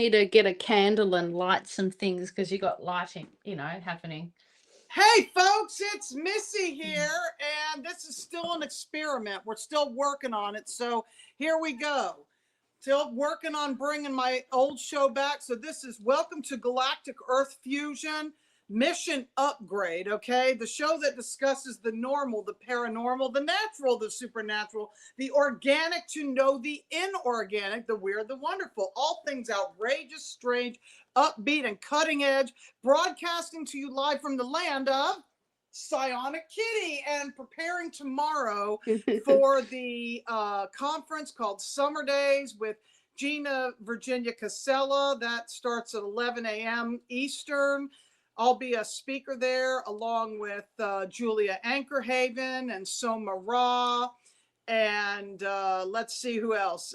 Need to get a candle and light some things because you got lighting, happening. Hey folks, it's Missy here, and this is still an experiment. We're still working on it, so here we go. Still working on bringing my old show back. So this is Welcome to Galactic Earth Fusion Mission Upgrade, okay? The show that discusses the normal, the paranormal, the natural, the supernatural, the organic to know the inorganic, the weird, the wonderful, all things outrageous, strange, upbeat, and cutting edge, broadcasting to you live from the land of Psionic Kitty, and preparing tomorrow for the conference called Summer Days with Gina Virginia Casella. That starts at 11 a.m. Eastern. I'll be a speaker there along with Julia Ankerhaven and Soma Ra. And let's see who else.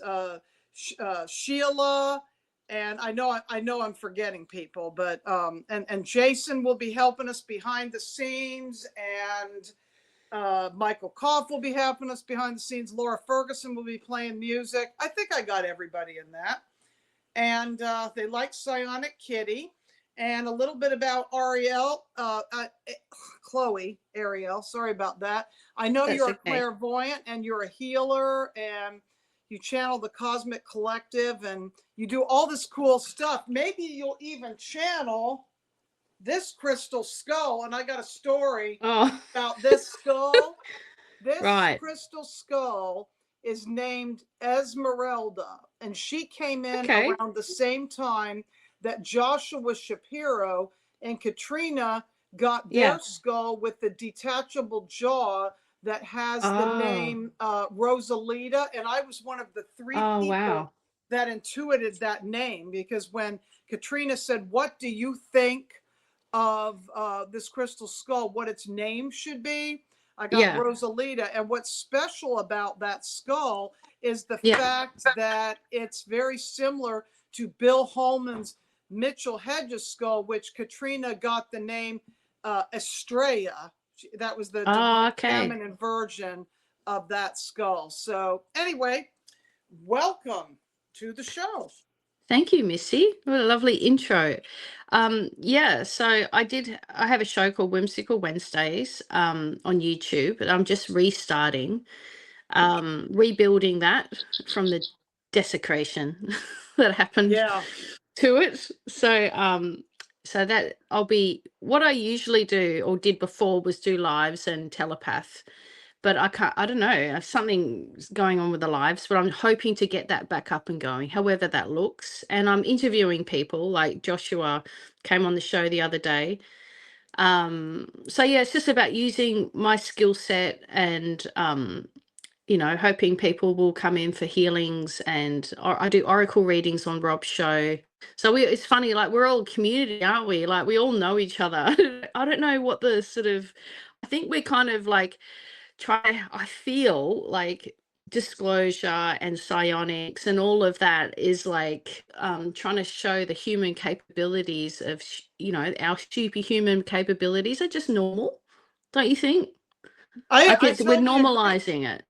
Sheila. And I know I'm forgetting people, but and Jason will be helping us behind the scenes, and Michael Koff will be helping us behind the scenes. Laura Ferguson will be playing music. I think I got everybody in that. And they like Psionic Kitty. And a little bit about Ariell, Chloe, Ariell, sorry about that. I know That's you're a okay. clairvoyant and you're a healer, and you channel the Cosmic Collective, and you do all this cool stuff. Maybe you'll even channel this crystal skull. And I got a story about this skull. This Right. crystal skull is named Esmeralda, and she came in Okay. around the same time that Joshua Shapiro and Katrina got their skull with the detachable jaw that has the name Rosalita. And I was one of the three people that intuited that name, because when Katrina said, "What do you think of this crystal skull, what its name should be?" I got Rosalita. And what's special about that skull is the fact that it's very similar to Bill Holman's Mitchell Hedges skull, which Katrina got the name Estrella. That was the feminine version of that skull. So anyway, welcome to the show. Thank you, Missy. What a lovely intro. So I have a show called Whimsical Wednesdays on YouTube, but I'm just restarting, rebuilding that from the desecration that happened to it. So that what I usually do or did before was do lives and telepath. But I don't know, something's going on with the lives, but I'm hoping to get that back up and going, however that looks. And I'm interviewing people, like Joshua came on the show the other day. So yeah, it's just about using my skill set and, hoping people will come in for healings. And I do oracle readings on Rob's show. So it's funny, like we're all a community, aren't we? Like we all know each other. I don't know what the I think we're kind of like, I feel like disclosure and psionics and all of that is like trying to show the human capabilities of our superhuman capabilities are just normal, don't you think? We're normalizing it.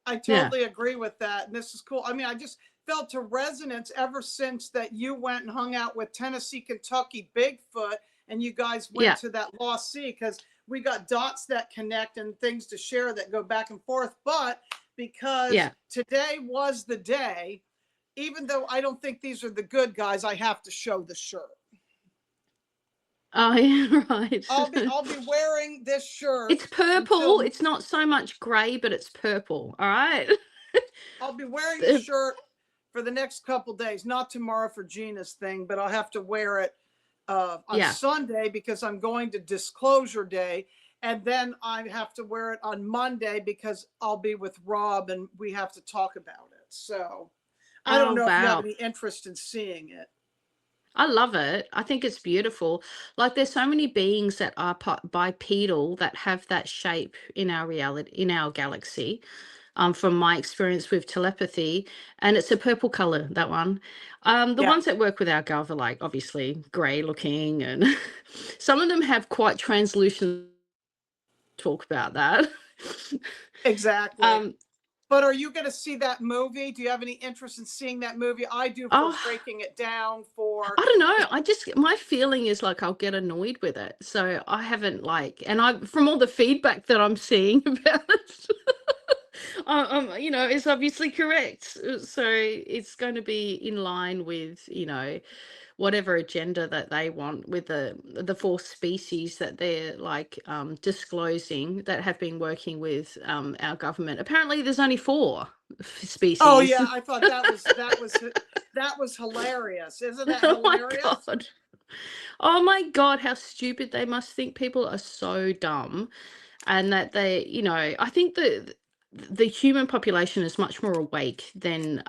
I totally agree with that, and this is cool. I mean, I just felt a resonance ever since that you went and hung out with Tennessee, Kentucky Bigfoot, and you guys went to that Lost Sea, because we got dots that connect and things to share that go back and forth. But because today was the day, even though I don't think these are the good guys, I have to show the shirt. Oh yeah, right. I'll be wearing this shirt. It's purple. It's not so much gray, but it's purple. All right. I'll be wearing the shirt for the next couple days. Not tomorrow for Gina's thing, but I'll have to wear it on Sunday because I'm going to Disclosure Day, and then I have to wear it on Monday because I'll be with Rob and we have to talk about it. So I don't know if you have any interest in seeing it. I love it. I think it's beautiful. Like there's so many beings that are bipedal that have that shape in our reality, in our galaxy. From my experience with telepathy, and it's a purple color, that one. The ones that work with our gov are like obviously gray looking, and some of them have quite translucent. Talk about that. Exactly. But are you going to see that movie? Do you have any interest in seeing that movie? I do, for Oh, breaking it down for. I don't know. My feeling is like I'll get annoyed with it. So I haven't like, and I, from all the feedback that I'm seeing about it, it's obviously correct. So it's going to be in line with, whatever agenda that they want with the four species that they're like disclosing that have been working with our government. Apparently, there's only four Oh species. yeah, I thought that was hilarious. Isn't that Oh my hilarious? god. Oh my god, how stupid they must think. People are so dumb, and that they, I think the human population is much more awake than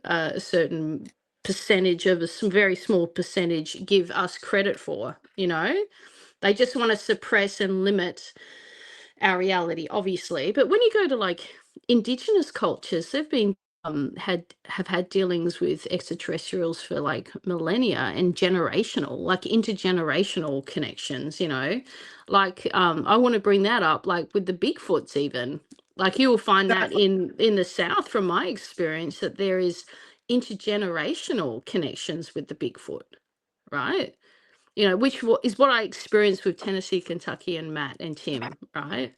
a certain percentage of some very small percentage give us credit for. They just want to suppress and limit our reality, obviously. But when you go to like indigenous cultures, they've been have had dealings with extraterrestrials for like millennia, and generational, like intergenerational connections, like I want to bring that up, like with the Bigfoots. Even like you will find that Exactly. in the South, from my experience, that there is intergenerational connections with the Bigfoot, right? Which is what I experienced with Tennessee, Kentucky, and Matt and Tim, right?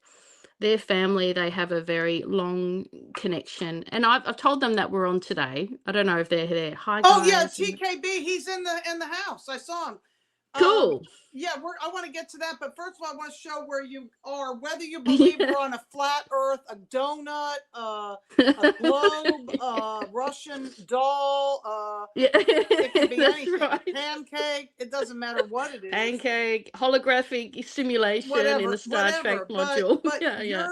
Their family, they have a very long connection. And I've told them that we're on today. I don't know if they're there. Hi, Oh yeah, guys. TKB. He's in the house. I saw him. Um, Cool. yeah, I want to get to that, but first of all, I want to show where you are. Whether you believe we're on a flat Earth, a donut, a globe, Russian doll, Yeah, it can be that's anything. A right. pancake. It doesn't matter what it is. Pancake, holographic simulation in the Whatever, Star Trek whatever. But module. but Yeah, yeah.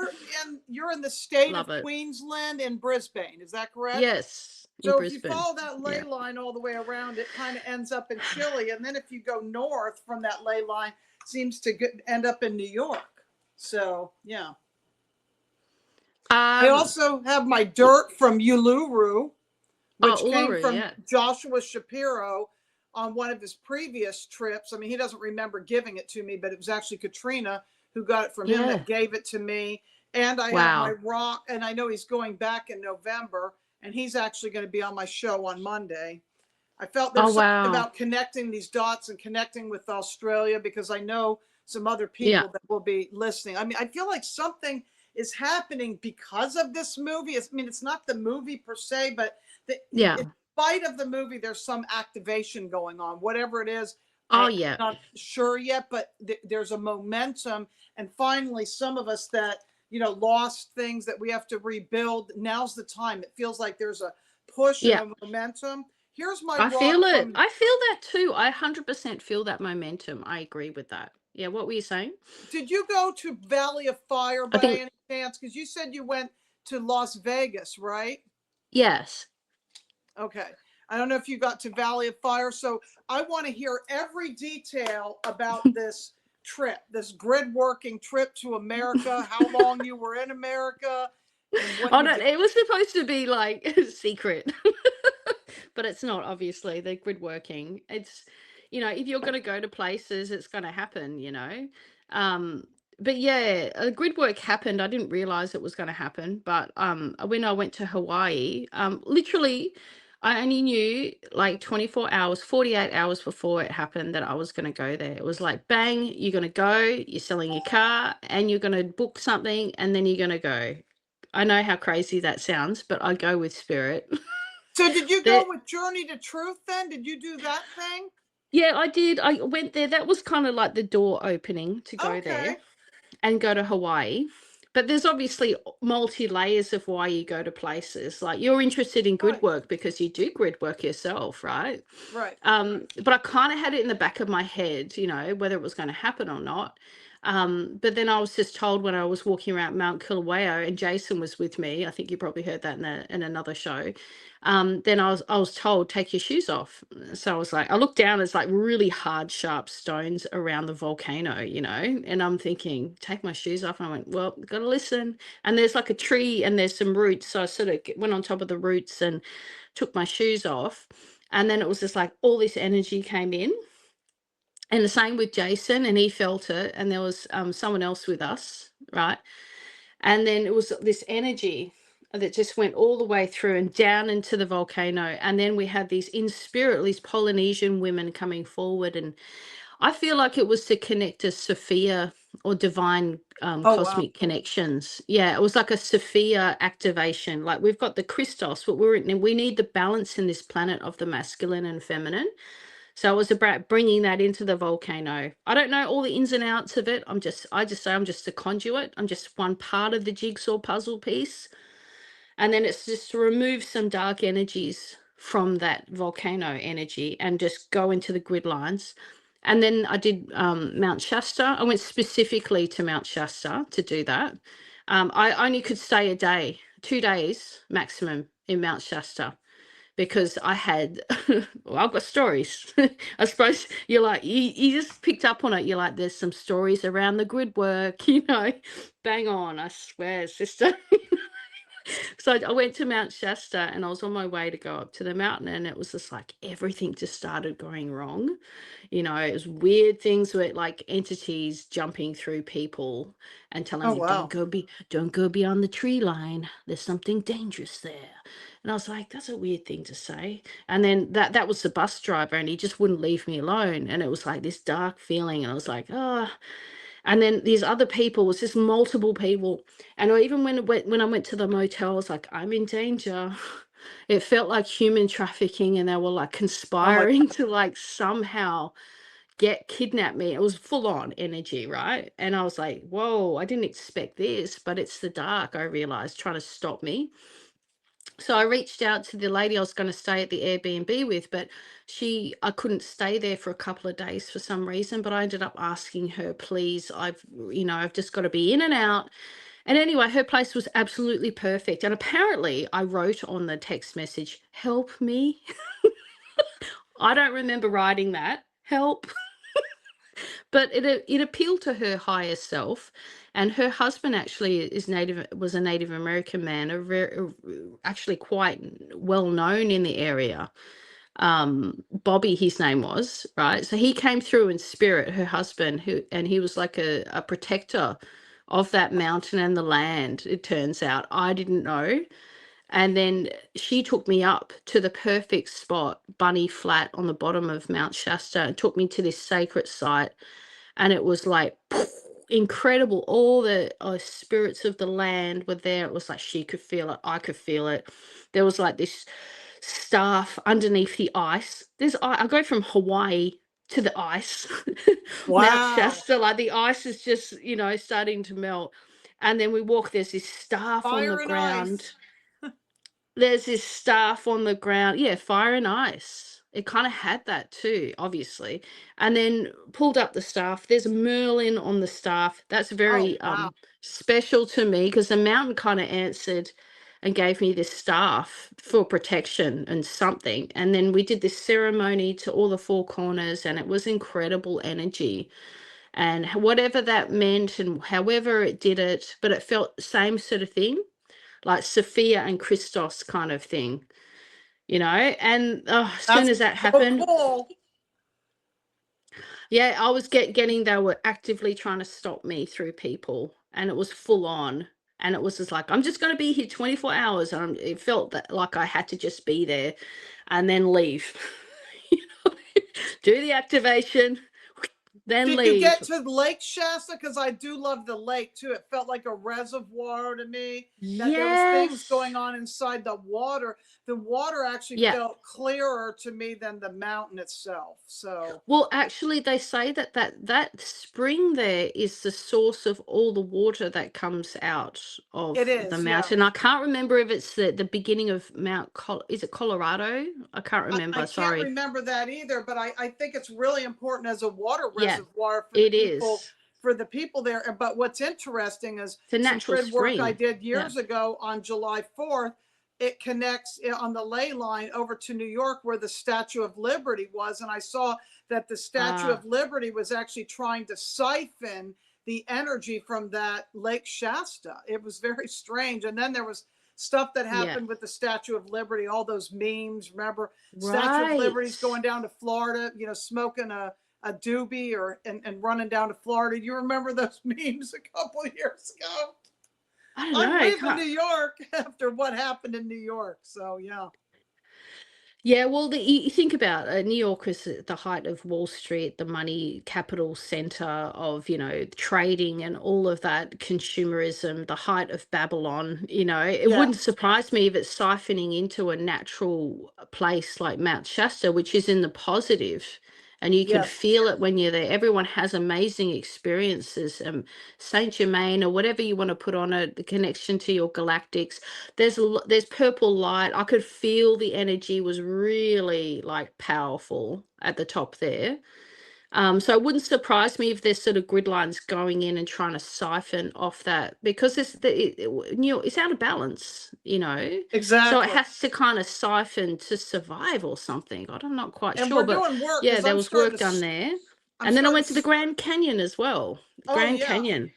you're in the state of Love it. Queensland in Brisbane. Is that correct? Yes, in So if you Brisbane. follow that ley Yeah. line all the way around, it kind of ends up in Chile, and then if you go north from that ley line, seems to end up in New York. So yeah. I Um, also have my dirt from Uluru, oh, which came Uluru, from yeah. Joshua Shapiro on one of his previous trips. I mean, he doesn't remember giving it to me, but it was actually Katrina who got it from him Yeah. that gave it to me. And I have my Wow. rock, and I know he's going back in November, and he's actually going to be on my show on Monday. I felt Oh, there's something wow. about connecting these dots and connecting with Australia, because I know some other Yeah. people that will be listening. I mean, I feel like something is happening because of this movie. I mean, it's not the movie per se, but Yeah. in spite of the movie, there's some activation going on. Whatever it is, Oh, I'm yeah. not sure yet, but there's a momentum. And finally, some of us that, lost things that we have to rebuild, now's the time. It feels like there's a push and Yeah. a momentum. Here's my I rock feel it. from. I feel that too. I 100% feel that momentum. I agree with that. Yeah, what were you saying? Did you go to Valley of Fire I by think any chance? Because you said you went to Las Vegas, right? yes. Okay. I don't know if you got to Valley of Fire. So I want to hear every detail about this trip, this grid working trip to America, how long you were in America, and what Oh you no, did. it was supposed to be like secret. But it's not, obviously. They're grid working. It's, if you're gonna go to places, it's gonna happen. Um, but yeah, grid work happened. I didn't realize it was gonna happen. But when I went to Hawaii, literally I only knew like 24 hours, 48 hours before it happened that I was gonna go there. It was like bang, you're gonna go, you're selling your car, and you're gonna book something, and then you're gonna go. I know how crazy that sounds, but I go with spirit. So did you go That with Journey to Truth then? Did you do that thing? Yeah, I did. I went there. That was kind of like the door opening to go there Okay. and go to Hawaii. But there's obviously multi layers of why you go to places. Like you're interested in grid Right. work because you do grid work yourself, right? Right. But I kind of had it in the back of my head, whether it was going to happen or not. But then I was just told when I was walking around Mount Kilauea, and Jason was with me. I think you probably heard that in another show. Then I was told, take your shoes off. So I was like, I looked down, it's like really hard, sharp stones around the volcano, and I'm thinking, take my shoes off. And I went, well, gotta listen. And there's like a tree and there's some roots. So I sort of went on top of the roots and took my shoes off. And then it was just like all this energy came in. And the same with Jason, and he felt it. And there was someone else with us, right? And then it was this energy. that just went all the way through and down into the volcano. And then we had these in spirit, these Polynesian women coming forward. And I feel like it was to connect to Sophia or divine Oh, wow. cosmic connections. Yeah, it was like a Sophia activation. Like we've got the Christos, but we need the balance in this planet of the masculine and feminine. So it was about bringing that into the volcano. I don't know all the ins and outs of it. I just say I'm just a conduit. I'm just one part of the jigsaw puzzle piece. And then it's just to remove some dark energies from that volcano energy and just go into the grid lines. And then I did Mount Shasta. I went specifically to Mount Shasta to do that. I only could stay a day, 2 days maximum in Mount Shasta because I had, well, I've got stories. I suppose you're like, you just picked up on it. You're like, there's some stories around the grid work, bang on, I swear, sister. So I went to Mount Shasta and I was on my way to go up to the mountain, and it was just like everything just started going wrong. It was weird things where like entities jumping through people and telling Oh, me, wow. don't go beyond the tree line. There's something dangerous there. And I was like, that's a weird thing to say. And then that was the bus driver, and he just wouldn't leave me alone. And it was like this dark feeling. And I was like, oh. And then these other people, was just multiple people. And even when I went to the motel, I was like, I'm in danger. It felt like human trafficking, and they were like Oh, my conspiring to like somehow kidnap me. It was full on energy, right? And I was like, whoa, I didn't expect this, but it's the dark, I realized, trying to stop me. So I reached out to the lady I was going to stay at the Airbnb with, but I couldn't stay there for a couple of days for some reason. But I ended up asking her, please, I've just got to be in and out. And anyway, her place was absolutely perfect. And apparently I wrote on the text message, help me. I don't remember writing that. Help. But it appealed to her higher self, and her husband actually was a Native American man, actually quite well known in the area. Bobby, his name was, right? So he came through in spirit, her husband, and he was like a protector of that mountain and the land. It turns out I didn't know. And then she took me up to the perfect spot, Bunny Flat on the bottom of Mount Shasta, and took me to this sacred site. And it was like incredible. All the spirits of the land were there. It was like she could feel it. I could feel it. There was like this staff underneath the ice. I go from Hawaii to the ice. Mount Wow. Shasta, like the ice is just, starting to melt. And then we walk, there's this staff on the Fire and ground. ice. There's this staff on the ground. Yeah, fire and ice. It kind of had that too, obviously. And then pulled up the staff. There's a Merlin on the staff. That's Oh, very wow. special to me because the mountain kind of answered and gave me this staff for protection and something. And then we did this ceremony to all the four corners, and it was incredible energy. And whatever that meant and however it did it, but it felt the same sort of thing, like Sophia and Christos kind of thing, and as soon That's as that so happened, cool. yeah, I was getting, they were actively trying to stop me through people, and it was full on. And it was just like, I'm just going to be here 24 hours. And it felt that like I had to just be there and then leave. You know, do the activation, then Did you leave. get to Lake Shasta? Because I do love the lake too. It felt like a reservoir to me. That there was things Yes. going on inside the water. The water actually Yeah. felt clearer to me than the mountain itself. So Well, actually, they say that spring there is the source of all the water that comes out it of the is, yeah. mountain. I can't remember if it's the beginning of is it Colorado? I can't I remember. can't Sorry. remember that either, but I think it's really important as a water Yeah, reservoir it is. for the people there. But what's interesting is It's a some natural grid work I spring. did Yeah. years ago on July 4th. It connects on the ley line over to New York where the Statue of Liberty was. And I saw that the Statue Uh, of Liberty was actually trying to siphon the energy from that Lake Shasta. It was very strange. And then there was stuff that yeah. happened with the Statue of Liberty, all those memes. Remember, Statue of Right. Liberty's going down to Florida, smoking a doobie and running down to Florida. You remember those memes a couple of years ago? I don't I'm know. leaving Can't. New York after what happened in New York. So yeah. Yeah, well, you think about New York is at the height of Wall Street, the money capital center of, trading and all of that consumerism, the height of Babylon. It wouldn't Yes. surprise me if it's siphoning into a natural place like Mount Shasta, which is in the positive. And you can Yes. feel it when you're there. Everyone has amazing experiences. Saint Germain, or whatever you want to put on it, the connection to your galactics. There's purple light. I could feel the energy was really like powerful at the top there. So it wouldn't surprise me if there's sort of grid lines going in and trying to siphon off that, because it's out of balance. So it Exactly. has to kind of siphon to survive or something. I'm not quite And sure, we're but doing work yeah, because there was work done there. I'm And then I starting went to the to. Grand Canyon as well. Oh Grand yeah. Canyon.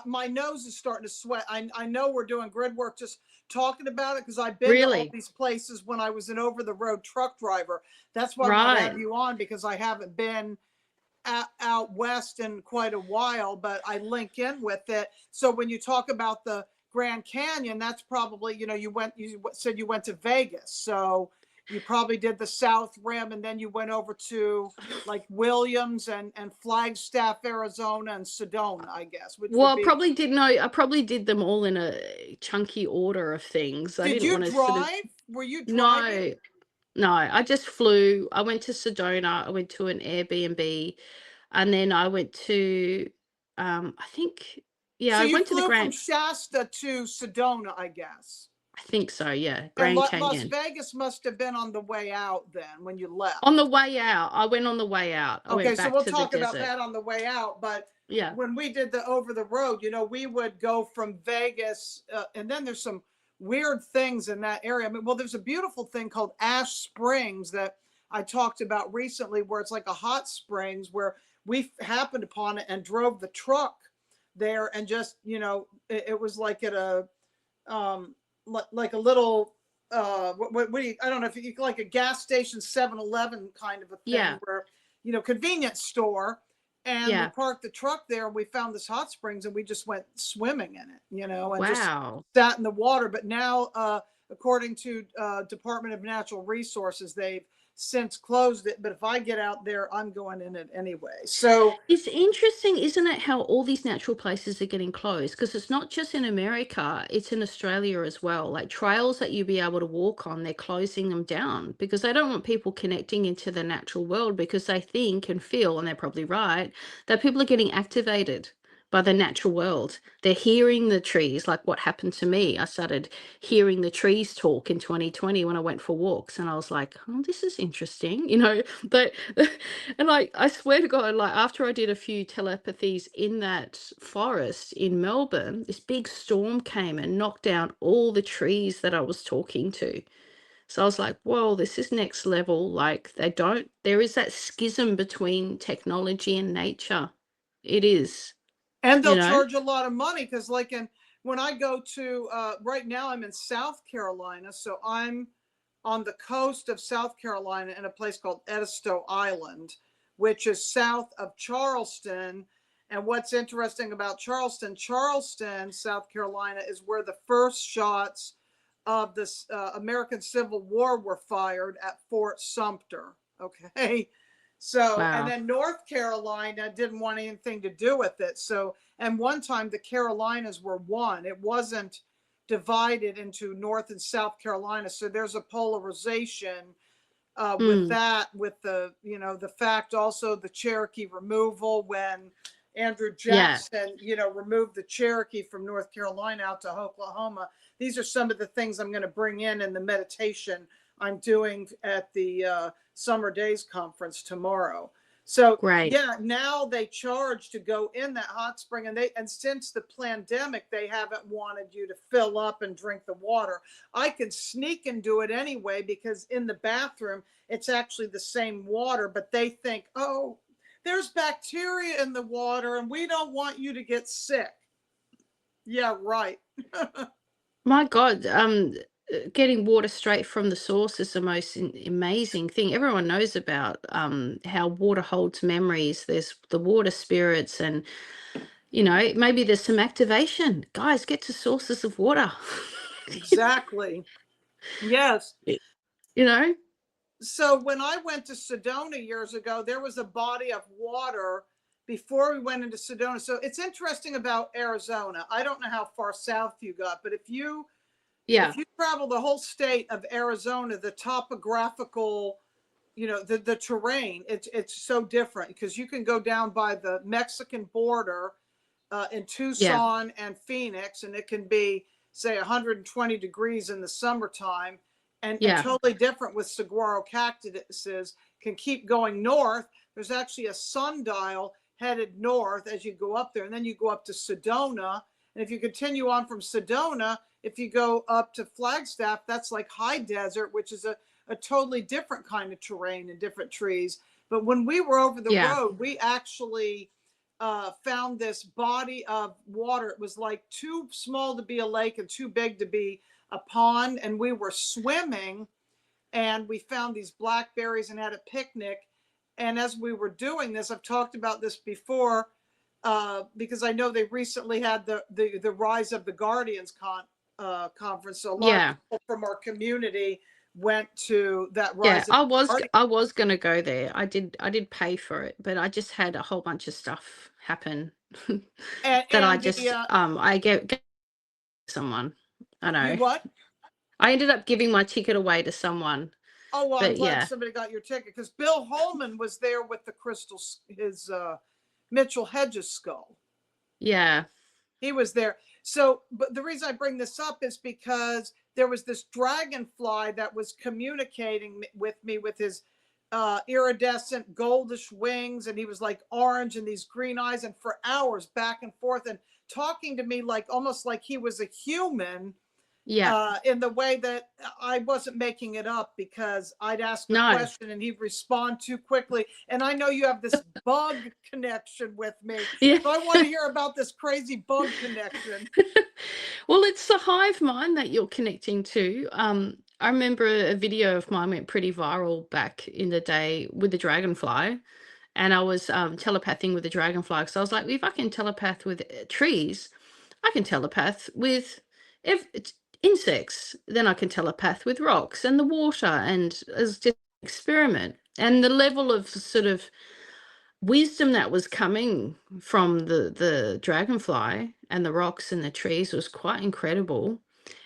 My nose is starting to sweat. I know we're doing grid work just talking about it because I've been to all Really? these places when I was an over the road truck driver. That's why I wanted to have Right. you on because I haven't been out west in quite a while, but I link in with it. So when you talk about the Grand Canyon, that's probably, you said you went to Vegas. So you probably did the South Rim and then you went over to like Williams and Flagstaff, Arizona and Sedona, I guess, which would Well, be. I probably did them all in a chunky order of things. I Did didn't you want to sort of. drive? Were you driving? No, no, I just flew. I went to Sedona. I went to an Airbnb, and then I went to, I think, yeah, So I you went to the flew from Grand. Shasta to Sedona, I guess. I think so. Yeah, And Grand Las Canyon. Vegas must have been on the way out then when you On the left. way out, I went on the way out. I Okay, went so back we'll to the talk about desert. that on the way out. But Yeah, when we did the over the road, we would go from Vegas, and then there's some weird things in that area. I mean, well, there's a beautiful thing called Ash Springs that I talked about recently, where it's like a hot springs where we happened upon it and drove the truck there, and just it was like at a like a little what do you, I don't know if you like a gas station 7-Eleven kind of a thing yeah, where convenience store, and we yeah. parked the truck there and we found this hot springs and we just went swimming in it, and just Wow. sat in the water. But now according to Department of Natural Resources, they've since closed it, but if I get out there I'm going in it anyway. So It's interesting, isn't it, how all these natural places are getting closed? Because it's not just in America, it's in Australia as well. Like trails that you'd be able to walk on, they're closing them down because they don't want people connecting into the natural world, because they think and feel, and they're probably right, that people are getting activated by the natural world. They're hearing the trees, like what happened to me. I started hearing the trees talk in 2020 when I went for walks, and I was like, oh, this is interesting. But and like, I swear to God, like after I did a few telepathies in that forest in Melbourne, this big storm came and knocked down all the trees that I was talking to. So I was like, whoa, this is next level. Like, there is that schism between technology and nature. It is, and you they'll know? charge a lot of money because like in when I go to right now I'm in South Carolina, so I'm on the coast of South Carolina in a place called Edisto Island, which is south of Charleston. And what's interesting about Charleston, South Carolina, is where the first shots of this American Civil War were fired at Fort Sumter. Okay. So, and Wow. then North Carolina didn't want anything to do with it. So, and one time the Carolinas were one. It wasn't divided into North and South Carolina. So there's a polarization with Mm, that, with the fact also the Cherokee removal when Andrew yeah. Jackson, removed the Cherokee from North Carolina out to Oklahoma. These are some of the things I'm going to bring in the meditation I'm doing at the Summer Days Conference tomorrow. So Great. yeah, now they charge to go in that hot spring, and since the pandemic, they haven't wanted you to fill up and drink the water. I can sneak and do it anyway because in the bathroom it's actually the same water, but they think, oh, there's bacteria in the water and we don't want you to get sick. Yeah, right. My God, getting water straight from the source is the most amazing thing. Everyone knows about how water holds memories. There's the water spirits, and You know, maybe there's some activation. Guys, get to sources of water. Exactly. Yes. You know? So when I went to Sedona years ago, there was a body of water before we went into Sedona. So it's interesting about Arizona. I don't know how far south you got, but Yeah. if you travel the whole state of Arizona, the topographical, the terrain, it's so different because you can go down by the Mexican border in Yeah. Tucson and Phoenix, and it can be, say, 120 degrees in the summertime, and Yeah. totally different with saguaro cactuses. Can keep going north. There's actually a sundial headed north as you go up there, and then you go up to Sedona. And if you continue on from Sedona, if you go up to Flagstaff, that's like high desert, which is a totally different kind of terrain and different trees. But when we were over the Yeah. road, we actually found this body of water. It was like too small to be a lake and too big to be a pond. And we were swimming and we found these blackberries and had a picnic. And as we were doing this, I've talked about this before because I know they recently had the Rise of the Guardians conference. So a lot of Yeah. people from our community went to that Yeah. Rise of the Guardians. I was gonna go there. I did pay for it, but I just had a whole bunch of stuff happen that I And just the I gave someone. I you know. what? I ended up giving my ticket away to someone. Oh, well, I'm But glad yeah. somebody got your ticket because Bill Holman was there with the crystal, his Mitchell Hedges skull. Yeah. He was there. So, but the reason I bring this up is because there was this dragonfly that was communicating with me with his iridescent goldish wings, and he was like orange and these green eyes, and for hours back and forth and talking to me like almost like he was a human Yeah. in the way that I wasn't making it up because I'd ask a No. question and he'd respond too quickly. And I know you have this bug connection with me. Yeah. So I want to hear about this crazy bug connection. Well, it's the hive mind that you're connecting to. I remember a video of mine went pretty viral back in the day with the dragonfly, and I was telepathing with the dragonfly because I was like, if I can telepath with trees, I can telepath with insects. Then I can telepath with rocks and the water, and it's just an experiment. And the level of sort of wisdom that was coming from the dragonfly and the rocks and the trees was quite incredible.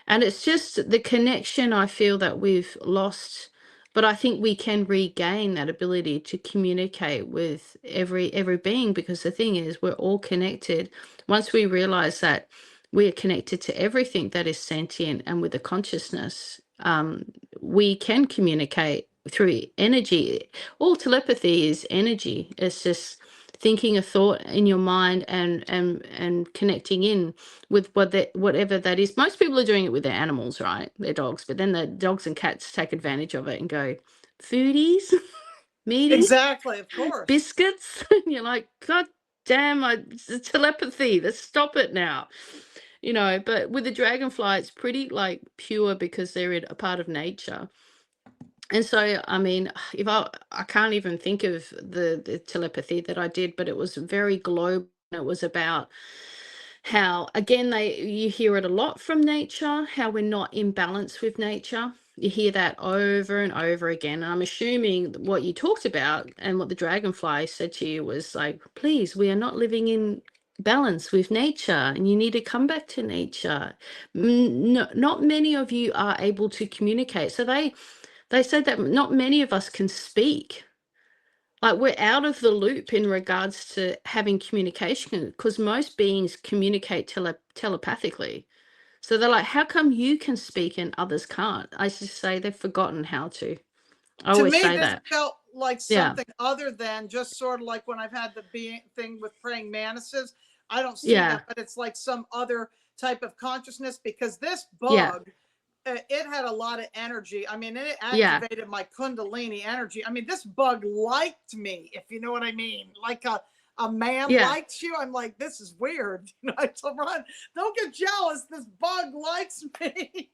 And it's just the connection I feel that we've lost, but I think we can regain that ability to communicate with every being, because the thing is we're all connected. Once we realize that we are connected to everything that is sentient and with a consciousness, we can communicate through energy. All telepathy is energy. It's just thinking a thought in your mind and connecting in with whatever that is. Most people are doing it with their animals, right? Their dogs, but then the dogs and cats take advantage of it and go, foodies, meaties, Exactly, of course. biscuits. And you're like, God damn, it's telepathy. Let's stop it now. You know, but with the dragonfly, it's pretty like pure because they're a part of nature. And so, I mean, if I can't even think of the telepathy that I did, but it was very global. It was about how, again, you hear it a lot from nature, how we're not in balance with nature. You hear that over and over again. And I'm assuming what you talked about and what the dragonfly said to you was like, please, we are not living in balance with nature, and you need to come back to nature. No, not many of you are able to communicate. So they said that not many of us can speak. Like, we're out of the loop in regards to having communication because most beings communicate telepathically. So they're like, how come you can speak and others can't? I just say they've forgotten how to. I To always me, say this that. felt like Yeah. something other than just sort of like when I've had the being thing with praying mantises. I don't see Yeah. that, but it's like some other type of consciousness because this Yeah. bug, it had a lot of energy. I mean, it Yeah. activated my Kundalini energy. I mean, this bug liked me, if you know what I mean. Like a man Yeah. likes you. I'm like, this is weird. I told Ron, don't get jealous. This bug likes me.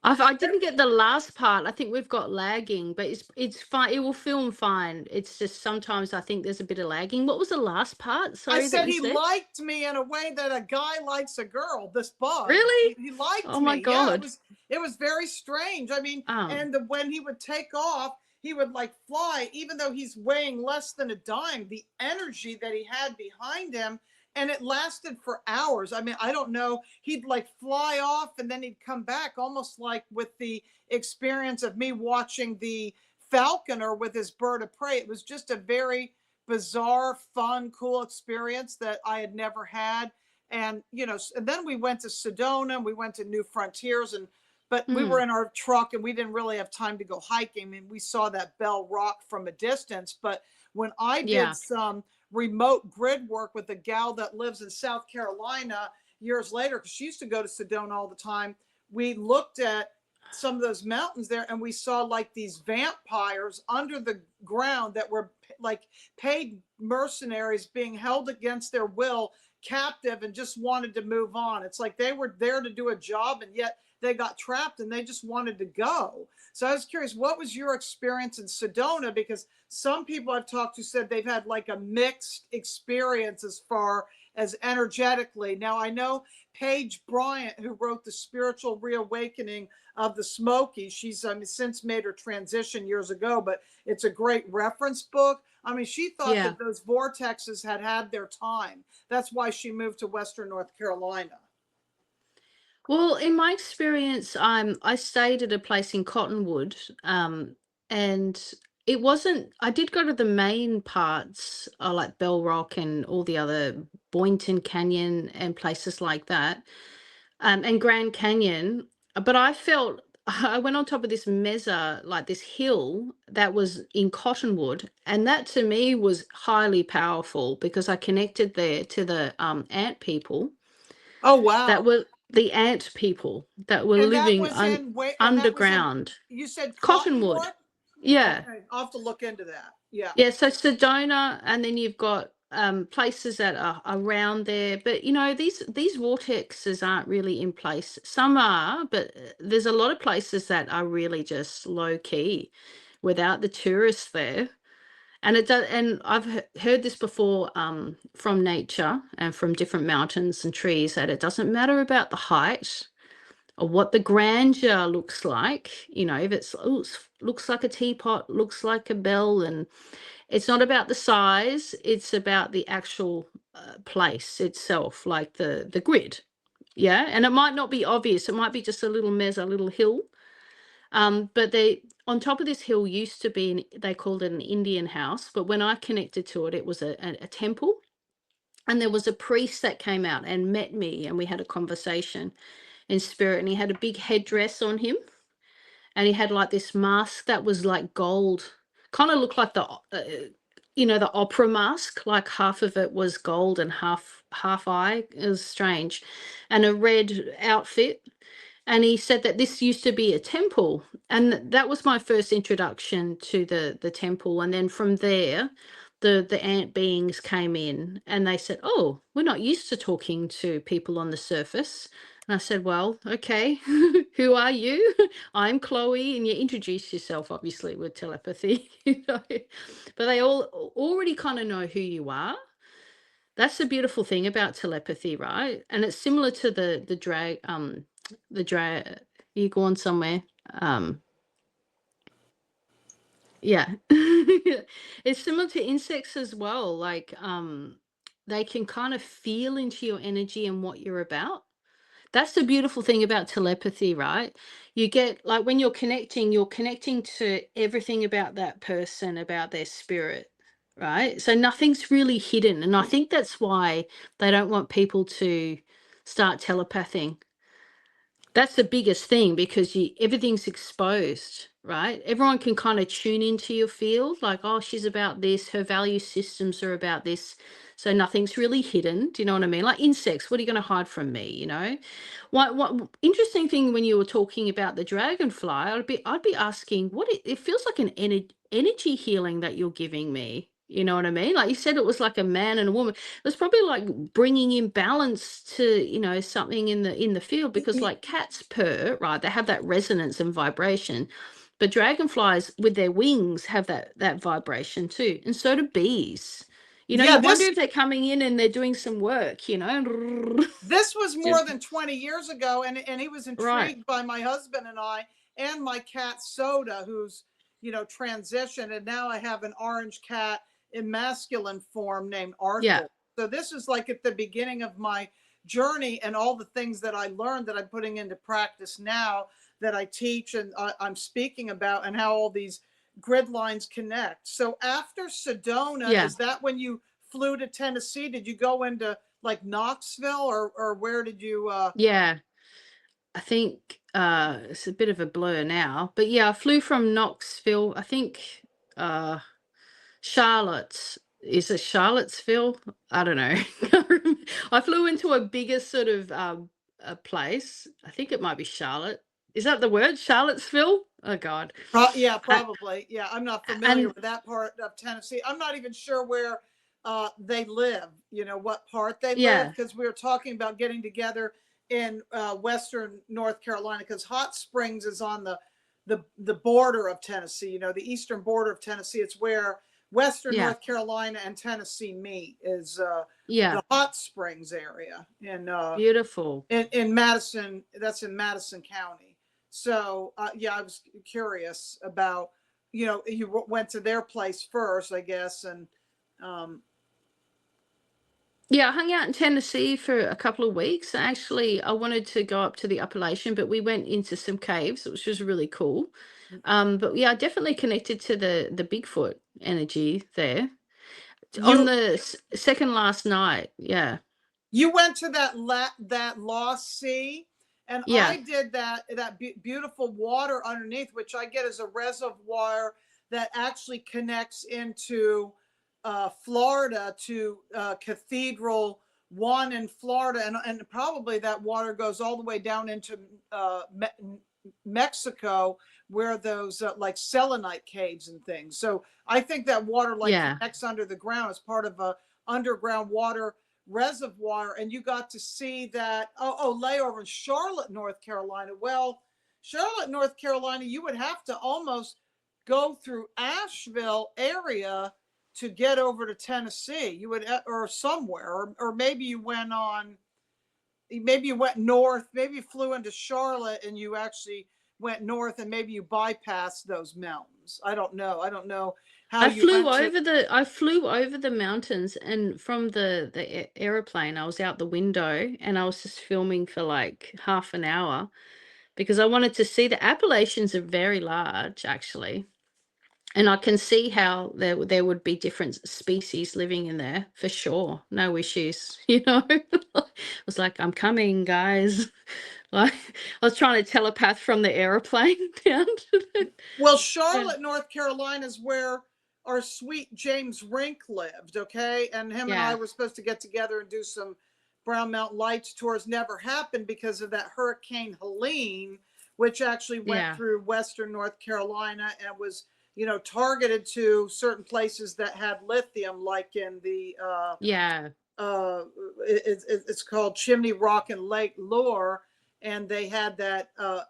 I didn't get the last part. I think we've got lagging, but it's fine. It will film fine. It's just sometimes I think there's a bit of lagging. What was the last part? I Sorry, that said you he said. liked me in a way that a guy likes a girl. This bug, Really? he liked Oh my me. Yeah, God. it was very strange. I mean, Um. and when he would take off, he would like fly, even though he's weighing less than a dime. The energy that he had behind him, and it lasted for hours. I mean, I don't know. He'd like fly off, and then he'd come back, almost like with the experience of me watching the falconer with his bird of prey. It was just a very bizarre, fun, cool experience that I had never had. And and then we went to Sedona, and we went to New Frontiers, and but we were Hmm. in our truck and we didn't really have time to go hiking. I mean, we saw that Bell Rock from a distance, but when I did Yeah. some remote grid work with a gal that lives in South Carolina years later, because she used to go to Sedona all the time, we looked at some of those mountains there and we saw like these vampires under the ground that were like paid mercenaries being held against their will, captive, and just wanted to move on. It's like they were there to do a job and yet they got trapped and they just wanted to go. So I was curious, what was your experience in Sedona? Because some people I've talked to said they've had like a mixed experience as far as energetically. Now I know Paige Bryant, who wrote The Spiritual Reawakening of the Smokies. She's since made her transition years ago, but it's a great reference book. I mean, she thought Yeah. that those vortexes had their time. That's why she moved to Western North Carolina. Well, in my experience, I stayed at a place in Cottonwood, and it wasn't. I did go to the main parts, like Bell Rock and all the other Boynton Canyon and places like that, and Grand Canyon. But I felt I went on top of this mesa, like this hill that was in Cottonwood, and that to me was highly powerful because I connected there to the ant people Oh that wow. were the ant people that were And that living was in wait and that was in underground. you said Cottonwood. Cottonwood? Yeah. Okay, I'll have to look into that. Yeah. Yeah. So Sedona, and then you've got places that are around there. But these vortexes aren't really in place. Some are, but there's a lot of places that are really just low key without the tourists there. And it does, and I've heard this before from nature and from different mountains and trees, that it doesn't matter about the height or what the grandeur looks like. If looks like a teapot, looks like a bell, and it's not about the size, it's about the actual place itself, like the grid. Yeah, and it might not be obvious. It might be just a little mesa, a little hill. But they on top of this hill used to be they called it an Indian house, but when I connected to it, it was a temple. And there was a priest that came out and met me, and we had a conversation in spirit. And he had a big headdress on him, and he had like this mask that was like gold, kind of looked like the opera mask. Like half of it was gold and half eye. It was strange, and a red outfit. And he said that this used to be a temple, and that was my first introduction to the temple. And then from there, the ant beings came in and they said, "Oh, we're not used to talking to people on the surface." And I said, "Well, okay, who are you?" "I'm Chloe," and you introduce yourself, obviously with telepathy, but they all already kind of know who you are. That's the beautiful thing about telepathy, right? And it's similar to the drag you go on somewhere. Um yeah. It's similar to insects as well. Like they can kind of feel into your energy and what you're about. That's the beautiful thing about telepathy, right? You get like when you're connecting to everything about that person, about their spirit, right? So nothing's really hidden. And I think that's why they don't want people to start telepathing. That's the biggest thing, because everything's exposed, right? Everyone can kind of tune into your field, like, oh, she's about this, her value systems are about this. So nothing's really hidden. Do you know what I mean? Like insects, what are you going to hide from me? What interesting thing when you were talking about the dragonfly, I'd be asking, it feels like an energy healing that you're giving me. You know what I mean? Like you said, it was like a man and a woman. It was probably like bringing in balance to, something in the field, because like cats purr, right? They have that resonance and vibration, but dragonflies with their wings have that vibration too, and so do bees. Yeah, You wonder if they're coming in and they're doing some work. this was more Just- than 20 years ago, and he was right? intrigued by my husband and I and my cat Soda, who's transitioned, and now I have an orange cat in masculine form named Yeah, Arthur. So this is like at the beginning of my journey, and all the things that I learned that I'm putting into practice now, that I teach and I'm speaking about, and how all these grid lines connect. So after Sedona, yeah, is that when you flew to Tennessee? Did you go into like Knoxville, or where did you yeah. I think it's a bit of a blur now, but yeah, I flew from Knoxville. I think uh Charlotte. Is it Charlottesville? I don't know. I flew into a bigger sort of a place. I think it might be Charlotte. Is that the word? Charlottesville? Oh God. Yeah, Uh, probably. Yeah, I'm not familiar and with that part of Tennessee. I'm not even sure where they live, what part they live, yeah, because we were talking about getting together in Western North Carolina, because Hot Springs is on the border of Tennessee, the eastern border of Tennessee. It's where Western yeah, North Carolina and Tennessee meet, is yeah. the Hot Springs area. And Beautiful. in Madison, that's in Madison County. So yeah, I was curious about, you went to their place first, I guess, and um, Yeah, I hung out in Tennessee for a couple of weeks. Actually, I wanted to go up to the Appalachian, but we went into some caves, which was really cool. But yeah, I definitely connected to the Bigfoot energy there on you the second last night. Yeah, you went to that Lost Sea, and yeah, I did that beautiful water underneath, which I get as a reservoir that actually connects into Florida, to Cathedral One in Florida, and probably that water goes all the way down into Mexico, where those like selenite caves and things. So I think that water like yeah. connects under the ground as part of a underground water reservoir. And you got to see that layover in Charlotte, North Carolina. Well, Charlotte, North Carolina, you would have to almost go through Asheville area to get over to Tennessee. You would, or somewhere, or maybe you went north, maybe you flew into Charlotte and you actually went north, and maybe you bypassed those mountains. I don't know how you went to. I flew over the mountains, and from the airplane, I was out the window and I was just filming for like half an hour because I wanted to see. The Appalachians are very large, actually. And I can see how there would be different species living in there for sure. No issues, I was like, I'm coming, guys. Like I was trying to telepath from the aeroplane down to the Well, yeah. Charlotte, North Carolina is where our sweet James Rink lived, okay? And him and I Yeah. were supposed to get together and do some Brown Mountain Lights tours. Never happened because of that Hurricane Helene, which actually went Yeah. through Western North Carolina and was, targeted to certain places that had lithium, like in the Yeah. uh, it's called Chimney Rock and Lake Lure, and they had that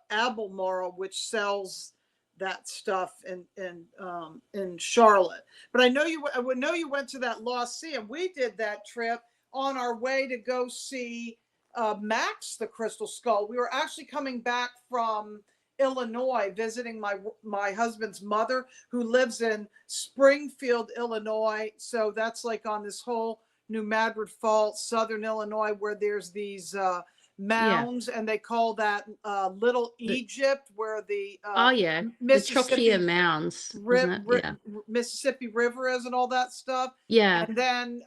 Albemarle, which sells that stuff in Charlotte. But I would know you went to that Lost Sea, and we did that trip on our way to go see Max the Crystal Skull. We were actually coming back from Illinois, visiting my husband's mother, who lives in Springfield, Illinois. So that's like on this whole New Madrid Fault, Southern Illinois, where there's these Yeah. mounds, and they call that Little The Egypt, where the Oh yeah. The Chokia Mississippi Mounds, wasn't it? Yeah. Mississippi River is, and all that stuff. Yeah. And then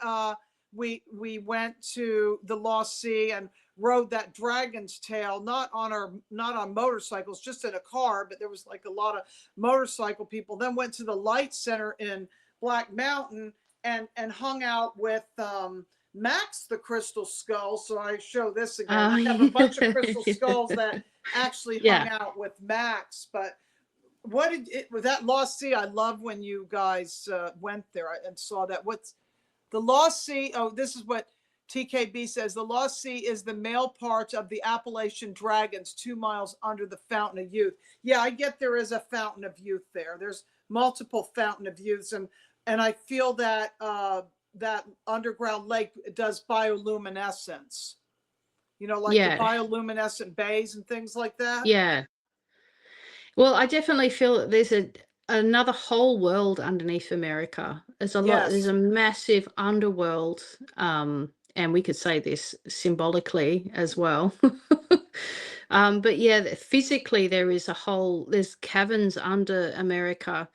we went to the Lost Sea and rode that dragon's tail, not on motorcycles, just in a car, but there was like a lot of motorcycle people. Then went to the Light Center in Black Mountain and hung out with Max the Crystal Skull. So I show this again. Oh I have a bunch of crystal skulls yeah. that actually hung Yeah. out with Max. But what did it with that Lost Sea? I love when you guys went there and saw that. What's the Lost Sea? Oh, this is what TKB says. The Lost Sea is the male part of the Appalachian Dragons, 2 miles under the Fountain of Youth. Yeah, I get there is a Fountain of Youth there. There's multiple Fountain of Youths, and I feel that that underground lake does bioluminescence. You know, like the Yeah, bioluminescent bays and things like that. yeah. Well, I definitely feel that there's another whole world underneath America. There's Yes. a massive underworld, and we could say this symbolically as well. But yeah, physically there's caverns under America,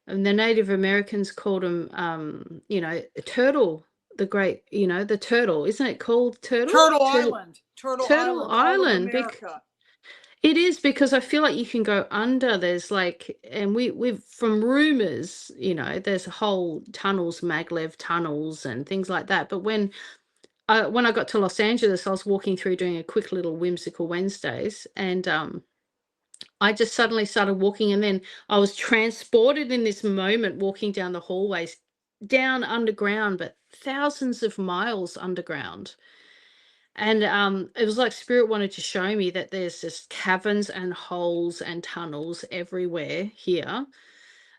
and the Native Americans called them, a turtle, the turtle, isn't it called turtle? Turtle Turtle, Island. Turtle Turtle Island, all of Island. America. It is because I feel like you can go under. There's like, and we've from rumors, there's whole tunnels, maglev tunnels, and things like that. But when I got to Los Angeles, I was walking through doing a quick little whimsical Wednesdays, and I just suddenly started walking, and then I was transported in this moment, walking down the hallways, down underground, but thousands of miles underground. And it was like spirit wanted to show me that there's just caverns and holes and tunnels everywhere here.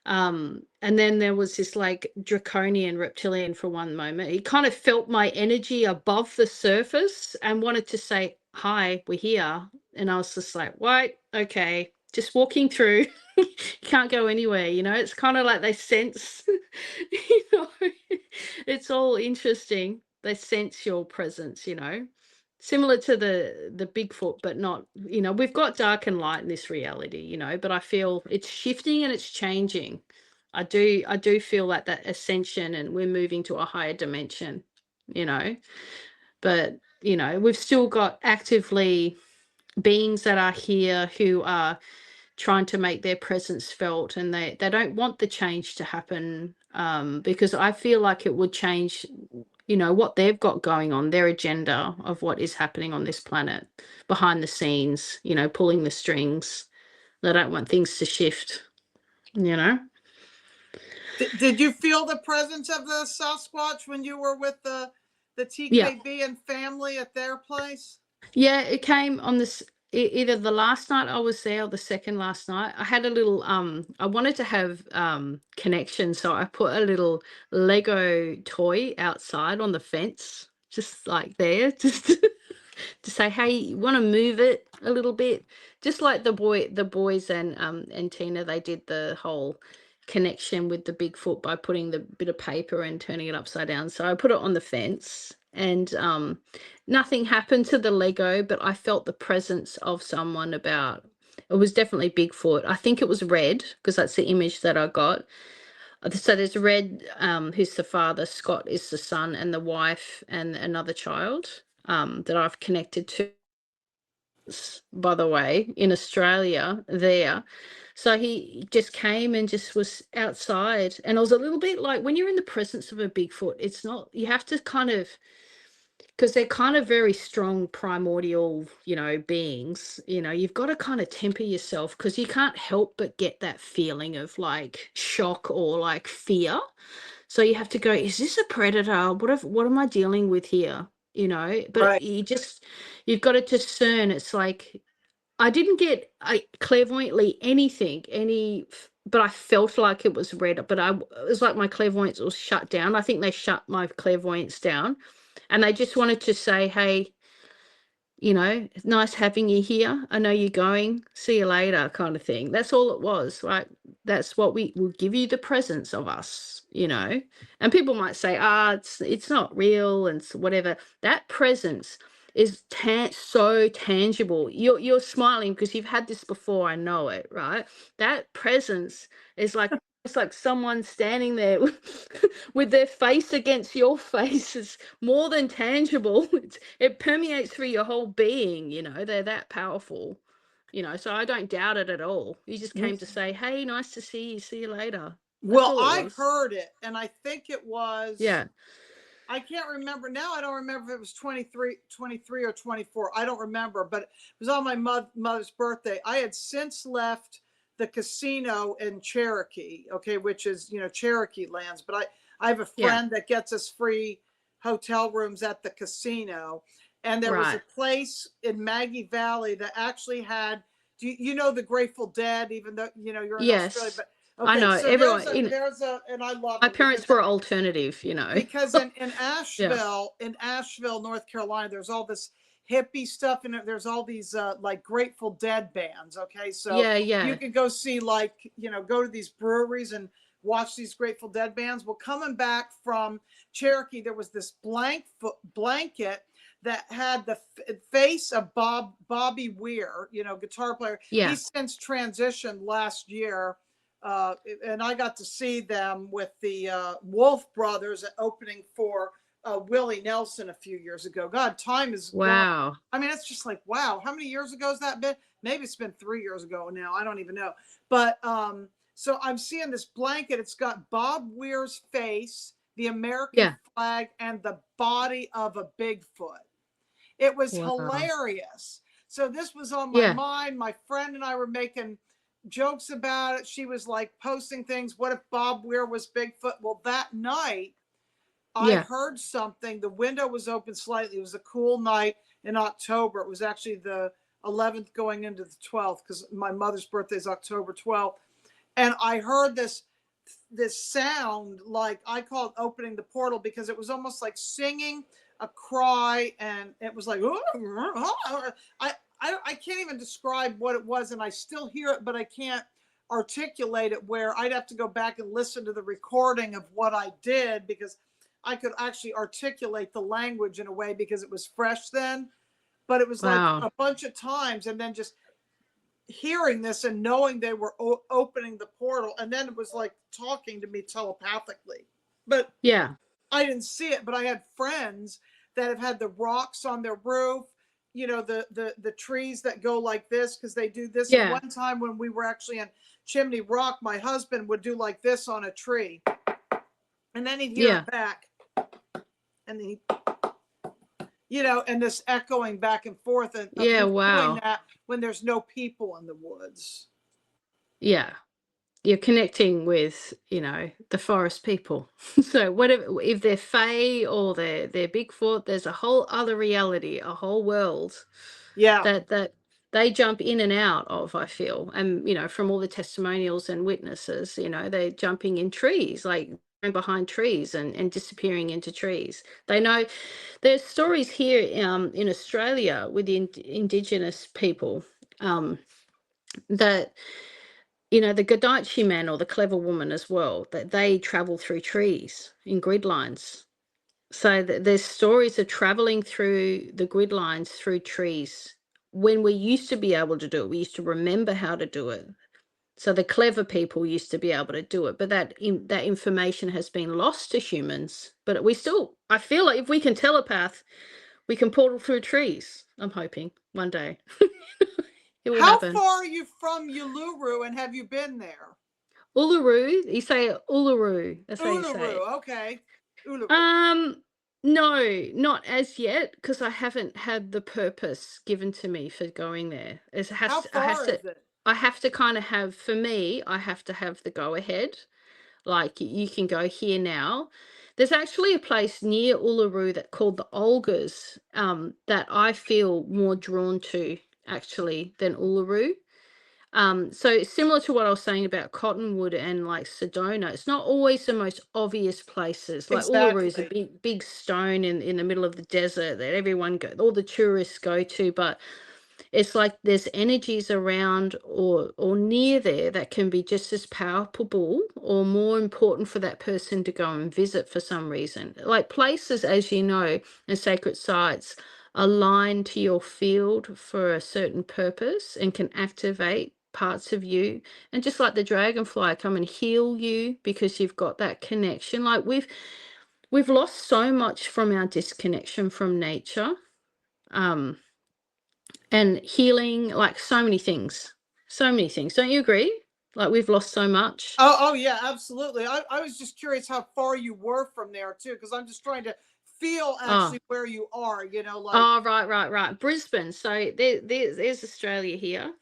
And then there was this like draconian reptilian for one moment. He kind of felt my energy above the surface and wanted to say, "Hi, we're here." And I was just like, "What? Okay, just walking through." You can't go anywhere, It's kind of like they sense, you know. It's all interesting. They sense your presence, similar to the Bigfoot, but not, we've got dark and light in this reality, but I feel it's shifting and it's changing. I do feel like that ascension, and we're moving to a higher dimension, you know but we've still got actively beings that are here who are trying to make their presence felt, and they don't want the change to happen, because I feel like it would change, what they've got going on, their agenda of what is happening on this planet behind the scenes, pulling the strings. They don't want things to shift, you know Did you feel the presence of the Sasquatch when you were with the yeah. TKB and family at their place? Yeah, it came on this either the last night I was there or the second last night. I had a little I wanted to have connection, so I put a little Lego toy outside on the fence, just like there, just to say, "Hey, you want to move it a little bit?" Just like the boys and Tina, they did the whole connection with the Bigfoot by putting the bit of paper and turning it upside down. So I put it on the fence, and nothing happened to the Lego, but I felt the presence of someone about. It was definitely Bigfoot. I think it was Red, because that's the image that I got. So there's Red, who's the father, Scott is the son, and the wife, and another child that I've connected to, by the way, in Australia there. So he just came and just was outside. And I was a little bit like, when you're in the presence of a Bigfoot, it's not, you have to kind of, because they're kind of very strong primordial, beings, you've got to kind of temper yourself, because you can't help but get that feeling of like shock or like fear. So you have to go, is this a predator? What am I dealing with here? But Right. you've got to discern. It's like, I didn't get clairvoyantly but I felt like it was red. But it was like my clairvoyance was shut down. I think they shut my clairvoyance down, and they just wanted to say, "Hey, it's nice having you here. I know you're going. See you later," kind of thing. That's all it was, right? That's what we will give you, the presence of us, And people might say, it's not real and whatever. That presence is so tangible. You're smiling because you've had this before. I know it, right? That presence is like, it's like someone standing there with their face against your face. It's more than tangible. It permeates through your whole being. They're that powerful. So I don't doubt it at all. You just came to say, "Hey, nice to see you. See you later." That's Well, all it I was. heard it, and I think it was, Yeah. I can't remember now. I don't remember if it was 23 or 24. I don't remember, but it was on my mother's birthday. I had since left the casino in Cherokee, okay, which is, you know, Cherokee lands. But I have a Yeah. friend that gets us free hotel rooms at the casino. And there was a Right. place in Maggie Valley that actually had, do you know the Grateful Dead, even though, you know, you're in Australia, Yes. but I okay, know so everyone in and I love my them parents because were alternative, you know. because Yeah. In Asheville, North Carolina, there's all this hippie stuff and there's all these like Grateful Dead bands. Okay, so Yeah, you yeah. could go see, like, you know, go to these breweries and watch these Grateful Dead bands. Well, coming back from Cherokee, there was this blanket that had the face of Bobby Weir, you know, guitar player. Yeah. He's since transitioned last year, and I got to see them with the Wolf Brothers opening for Willie Nelson a few years ago. God, time is gone. Wow. I mean, it's just like, wow, how many years ago has that been? Maybe it's been 3 years ago now. I don't even know. But so I'm seeing this blanket. It's got Bob Weir's face, the American Yeah. flag, and the body of a Bigfoot. It was Wow. hilarious. So this was on my Yeah. mind. My friend and I were making jokes about it. She was like posting things. What if Bob Weir was Bigfoot? Well, that night I Yeah. heard something. The window was open slightly. It was a cool night in October. It was actually the 11th going into the 12th because my mother's birthday is October 12th. And I heard this sound, like I call it opening the portal, because it was almost like singing a cry, and it was like I can't even describe what it was, and I still hear it, but I can't articulate it, where I'd have to go back and listen to the recording of what I did, because I could actually articulate the language in a way because it was fresh then. But it was like Wow. a bunch of times, and then just hearing this and knowing they were opening the portal, and then it was like talking to me telepathically. But Yeah. I didn't see it, but I had friends that have had the rocks on their roof, you know, the trees that go like this, because they do this. And Yeah. one time when we were actually in Chimney Rock, my husband would do like this on a tree, and then he'd hear Yeah. it back, and he, you know, and this echoing back and forth, and of Yeah. him doing Wow. that when there's no people in the woods. Yeah. You're connecting with, you know, the forest people. So whatever, if they're Fae or they're Bigfoot, there's a whole other reality, a whole world Yeah. that they jump in and out of, I feel. And, you know, from all the testimonials and witnesses, you know, they're jumping in trees, like going behind trees and disappearing into trees. They know there's stories here in Australia with the indigenous people, that, you know, the Gadachi man or the clever woman as well, that they travel through trees in grid lines. So there's stories of traveling through the grid lines through trees. When we used to be able to do it, we used to remember how to do it. So the clever people used to be able to do it, but that information has been lost to humans. But we still, I feel like if we can telepath, we can portal through trees. I'm hoping one day it will How happen. far are you from Uluru, and have you been there? Uluru, you say Uluru. That's how you say Uluru. it. Okay. Uluru. Um, no, not as yet, because I haven't had the purpose given to me for going there. How I have far to, is it? I have to kind of have, for me, I have to have the go ahead. Like you can go here now. There's actually a place near Uluru that called the Olgas, that I feel more drawn to actually than Uluru. So it's similar to what I was saying about Cottonwood and like Sedona. It's not always the most obvious places. Like Uluru is a Exactly. big stone in the middle of the desert that everyone go, all the tourists go to, but it's like there's energies around or near there that can be just as palpable or more important for that person to go and visit for some reason. Like places, as you know, and sacred sites align to your field for a certain purpose and can activate parts of you, and just like the dragonfly come and heal you because you've got that connection. Like we've lost so much from our disconnection from nature. um and healing, like so many things. So many things. Don't you agree? Like we've lost so much. Oh yeah, absolutely. I was just curious how far you were from there too, because I'm just trying to feel Oh, actually where you are, you know, like, oh, right, right, right. Brisbane. So there's Australia here,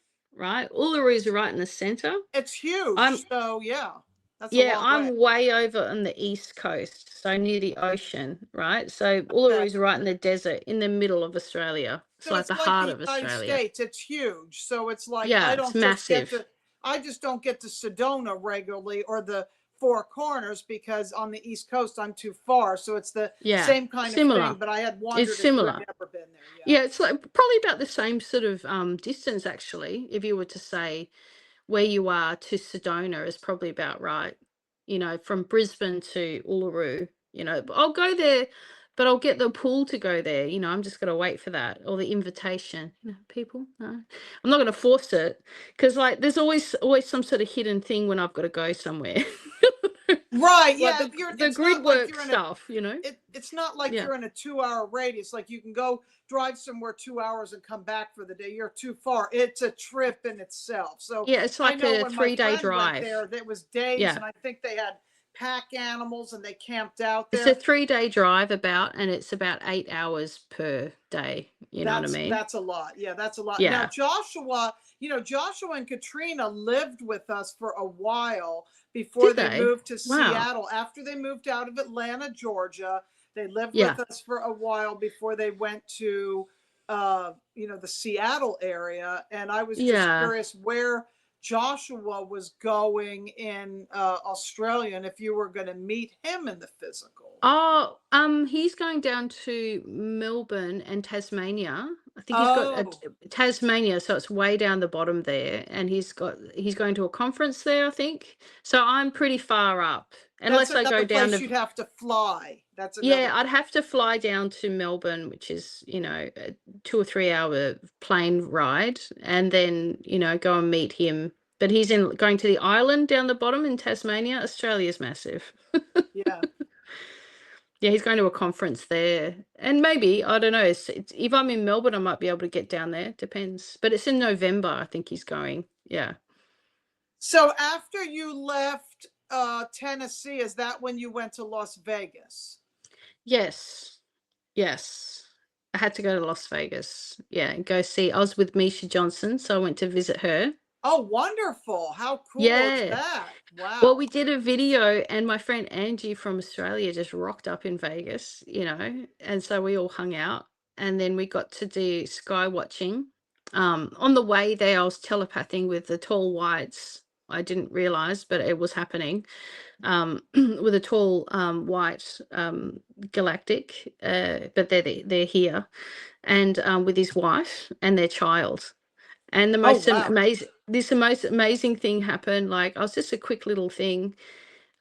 right? Ullaru's right in the center. It's huge. I'm So yeah, that's a Yeah, long way. I'm way over on the east coast, so near the ocean, right? So Okay. Ullaru's right in the desert, in the middle of Australia. It's So like it's the like heart the of United Australia. States. It's huge. So it's like Yeah, it's massive. I just don't get to Sedona regularly or the Four Corners because on the East Coast I'm too far. So it's the Yeah, same kind of thing, similar. but I had It's wondered if you had similar. never been there. Yeah. Yeah, it's like probably about the same sort of distance actually. If you were to say where you are to Sedona is probably about right. From Brisbane to Uluru. But I'll go there, but I'll get the pool to go there. I'm just gonna wait for that or the invitation. People. No, I'm not gonna force it because like there's always some sort of hidden thing when I've got to go somewhere. Right. Like Yeah. the It's grid not like work you're in a stuff. it's not like Yeah. you're in a 2 hour radius. Like you can go drive somewhere 2 hours and come back for the day. You're too far. It's a trip in itself. So Yeah, it's I like know a when my 3-day friend went drive. there, that was days, Yeah. and I think they had pack animals and they camped out It's a there. 3-day drive and it's about 8 hours per day. You know what I mean? That's a lot. Yeah, that's a lot. Now Yeah. Joshua, Joshua and Katrina lived with us for a while before Did they they? moved to Wow. Seattle. After they moved out of Atlanta, Georgia, they lived Yeah. with us for a while before they went to the Seattle area. And I was just Yeah. curious where Joshua was going in Australia and if you were going to meet him in the physical. Oh, he's going down to Melbourne and Tasmania. I think he's got Oh, Tasmania, so it's way down the bottom there, and he's going to a conference there, I think. So I'm pretty far up, that's unless I go another down place to. you'd have to fly. That's Yeah, another. I'd have to fly down to Melbourne, which is, a 2 or 3 hour plane ride, and then, go and meet him. But he's going to the island down the bottom in Tasmania. Australia's massive. Yeah. Yeah, he's going to a conference there. And maybe, I don't know, if I'm in Melbourne, I might be able to get down there. Depends. But it's in November, I think he's going. Yeah. So after you left Tennessee, is that when you went to Las Vegas? Yes. Yes. I had to go to Las Vegas. Yeah, and go see. I was with Misha Johnson, so I went to visit her. Oh, wonderful. How cool is Yeah. that? Well, Wow. we did a video, and my friend Angie from Australia just rocked up in Vegas, and so we all hung out, and then we got to do sky watching. On the way there, I was telepathing with the tall whites. I didn't realize, but it was happening. With a tall white galactic, but they're here, and with his wife and their child. And Oh, wow. the most amazing thing happened. Like, I was just a quick little thing.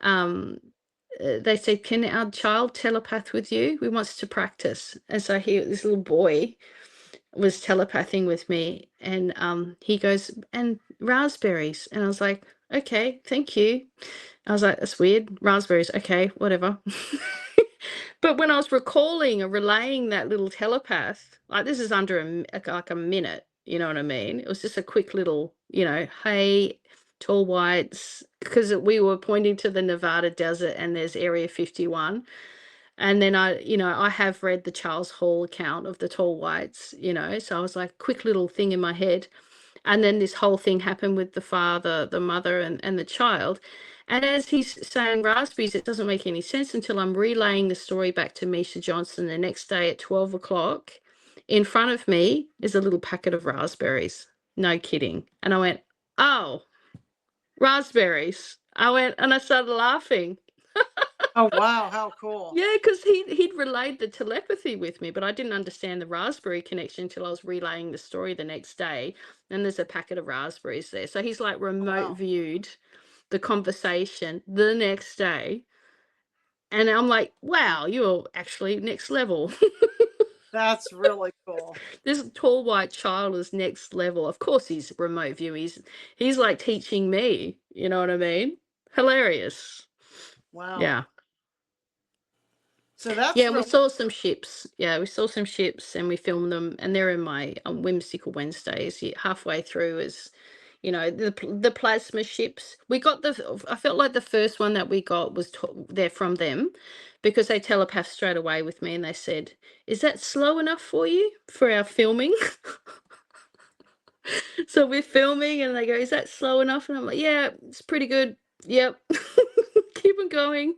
They said, "Can our child telepath with you? We wants to practice." And so this little boy was telepathing with me, and he goes, "And raspberries," and I was like, "Okay, thank you." I was like, "That's weird, raspberries. Okay, whatever." But when I was recalling or relaying that little telepath, like this is under like a minute, you know what I mean? It was just a quick little, hey, tall whites, because we were pointing to the Nevada desert and there's Area 51. And then I have read the Charles Hall account of the tall whites, so I was like, quick little thing in my head. And then this whole thing happened with the father, the mother, and the child. And as he's saying raspberries, it doesn't make any sense until I'm relaying the story back to Misha Johnson the next day at 12 o'clock. In front of me is a little packet of raspberries. No kidding. And I went, "Oh, raspberries." I went, and I started laughing. Oh, wow. How cool. Yeah, because he'd relayed the telepathy with me, but I didn't understand the raspberry connection until I was relaying the story the next day. And there's a packet of raspberries there. So he's like Oh, remote wow. viewed the conversation the next day. And I'm like, wow, you're actually next level. That's really cool. This tall white child is next level. Of course he's remote view. He's like teaching me, you know what I mean? Hilarious. Wow. Yeah. So that's Yeah, we real. saw some ships. Yeah, we saw some ships and we filmed them, and they're in my Whimsical Wednesdays. Halfway through is, the plasma ships. We got I felt like the first one that we got was they're from them, because they telepathed straight away with me and they said, "Is that slow enough for you for our filming?" So we're filming and they go, "Is that slow enough?" And I'm like, "Yeah, it's pretty good. Yep." Keep on going.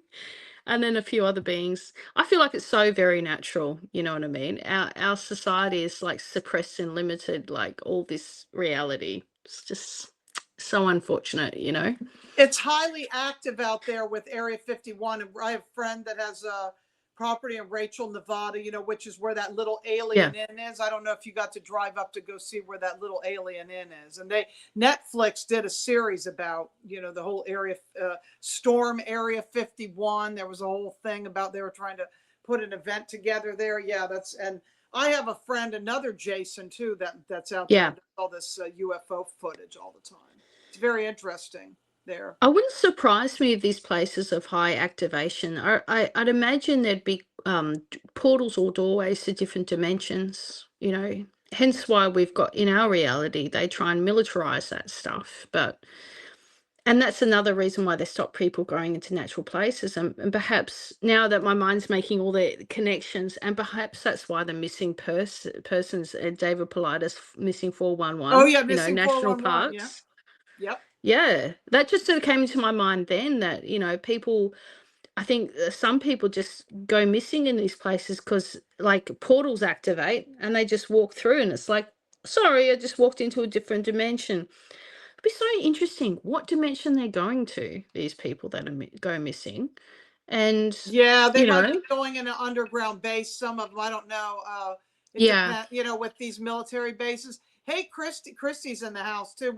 And then a few other beings. I feel like it's so very natural, you know what I mean? Our society is like suppressed and limited, like all this reality. It's just so unfortunate, you know? It's highly active out there with Area 51. And I have a friend that has a property in Rachel, Nevada, which is where that little Yeah. alien inn is. I don't know if you got to drive up to go see where that little alien inn is. And Netflix did a series about, the whole area, Storm Area 51. There was a whole thing about they were trying to put an event together there. Yeah, and I have a friend, another Jason too, that's out there Yeah. and does all this UFO footage all the time. It's very interesting there. I wouldn't surprise me if these places of high activation I'd imagine there'd be portals or doorways to different dimensions, you know. Hence why we've got in our reality, they try and militarize that stuff. But and that's another reason why they stop people going into natural places. And perhaps now that my mind's making all the connections, and perhaps that's why the missing persons, David Paulides missing Oh 411, yeah, you know, missing national 411. Yeah. parks. Yep. Yeah, that just sort of came into my mind then that, you know, people, I think some people just go missing in these places because like portals activate and they just walk through and it's like, sorry, I just walked into a different dimension. It'd be so interesting what dimension they're going to, these people that are go missing. And, Yeah, they you might be know, going in an underground base. Some of them, I don't know. It yeah, depends, with these military bases. Hey, Christy's in the house too.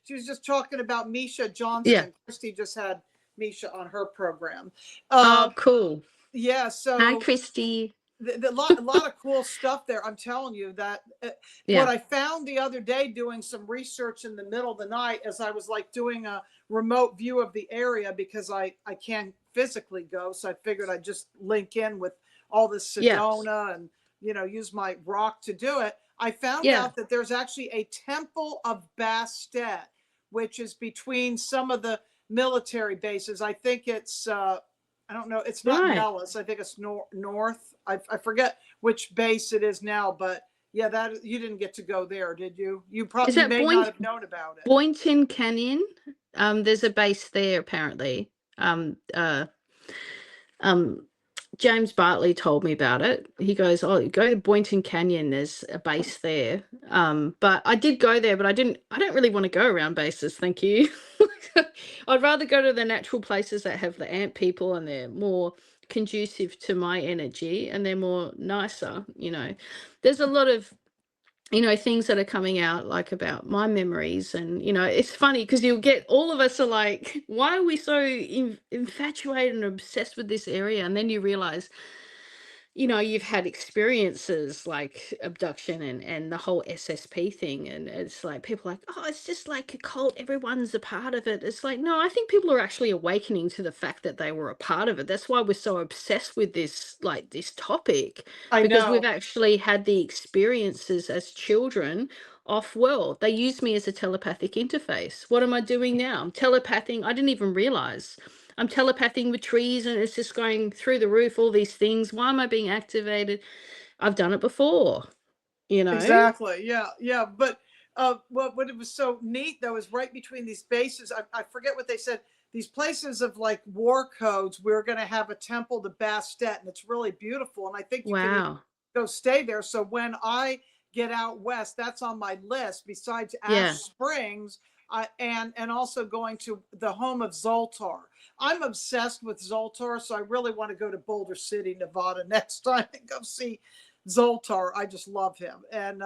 She was just talking about Misha yeah. Johnson. Christy just had Misha on her program. Oh, cool. Yeah, Hi, so Christy. a lot of cool stuff there. I'm telling you that what Yeah, I found the other day doing some research in the middle of the night as I was like doing a remote view of the area because I can't physically go. So I figured I'd just link in with all this yeah, Sedona and, use my rock to do it. I found yeah. out that there's actually a temple of Bastet, which is between some of the military bases. I think it's I don't know. It's not Right. Nellis. I think it's north. I forget which base it is now, but yeah, that you didn't get to go there, did you? Is You that may not have known about it. Boynton Canyon? There's a base there apparently. Um, James Bartley told me about it. He goes, "Oh, go to Boynton Canyon. There's a base there." But I did go there, but I didn't. I don't really want to go around bases. Thank you. I'd rather go to the natural places that have the ant people and they're more conducive to my energy and they're more nicer. You know, there's a lot of things that are coming out like about my memories. And it's funny because you'll get all of us are like, why are we so infatuated and obsessed with this area? And then you realize you've had experiences like abduction and the whole SSP thing, and it's like people are like, oh, it's just like a cult, everyone's a part of it. It's like, no, I think people are actually awakening to the fact that they were a part of it. That's why we're so obsessed with this topic, I because we've know. actually had the experiences as children off world. They use me as a telepathic interface. What am I doing now? I'm telepathing. I didn't even realize I'm telepathing with trees and it's just going through the roof, all these things. Why am I being activated? I've done it before, you know? Exactly. Yeah. Yeah. But what it was so neat though is right between these bases. I forget what they said. These places of like war codes. We're going to have a temple to Bastet, and it's really beautiful. And I think you can even Wow. go stay there. So when I get out west, that's on my list. Besides Ash Yeah. Springs, and also going to the home of Zoltar. I'm obsessed with Zoltar, so I really want to go to Boulder City, Nevada next time and go see Zoltar. I just love him, and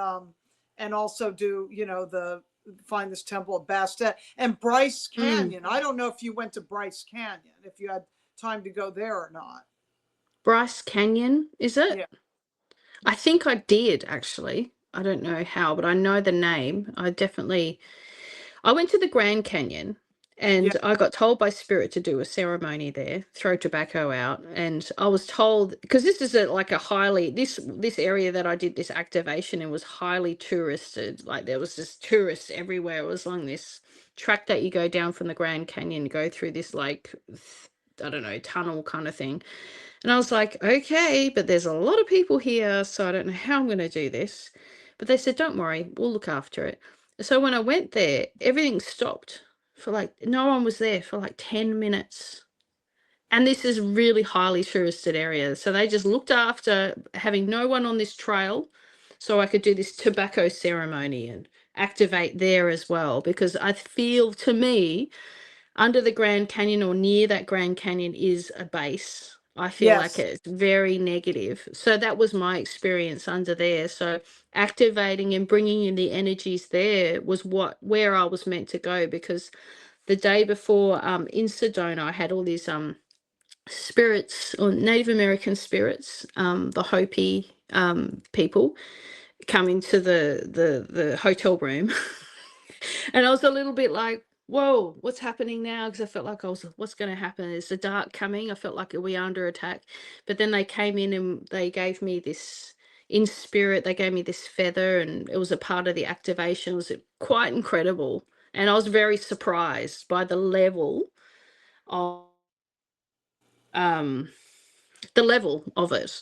also do the find this temple of Bastet and Bryce Mm. Canyon. I don't know if you went to Bryce Canyon, if you had time to go there or not. Bryce Canyon, is it? Yeah, I think I did actually. I don't know how, but I know the name. I went to the Grand Canyon yeah, and I got told by Spirit to do a ceremony there, throw tobacco out. And I was told, because this is like a highly, this area that I did this activation in was highly touristed. Like there was just tourists everywhere. It was along this track that you go down from the Grand Canyon, go through this like, I don't know, tunnel kind of thing. And I was like, okay, but there's a lot of people here, so I don't know how I'm going to do this. But they said, "Don't worry, we'll look after it." So when I went there, everything stopped for like no one was there for like 10 minutes. And this is really highly touristed area. So they just looked after having no one on this trail so I could do this tobacco ceremony and activate there as well. Because I feel, to me, under the Grand Canyon or near that Grand Canyon is a base. I feel like Yes. it's very negative. So that was my experience under there. So activating and bringing in the energies there was where I was meant to go, because the day before in Sedona I had all these spirits, or Native American spirits, the Hopi people come into the hotel room. And I was a little bit like, whoa, what's happening now? Because I felt like what's going to happen? Is the dark coming? I felt like we are under attack. But then they came in and they gave me this, in spirit, they gave me this feather, and it was a part of the activation. It was quite incredible. And I was very surprised by of um the level of it.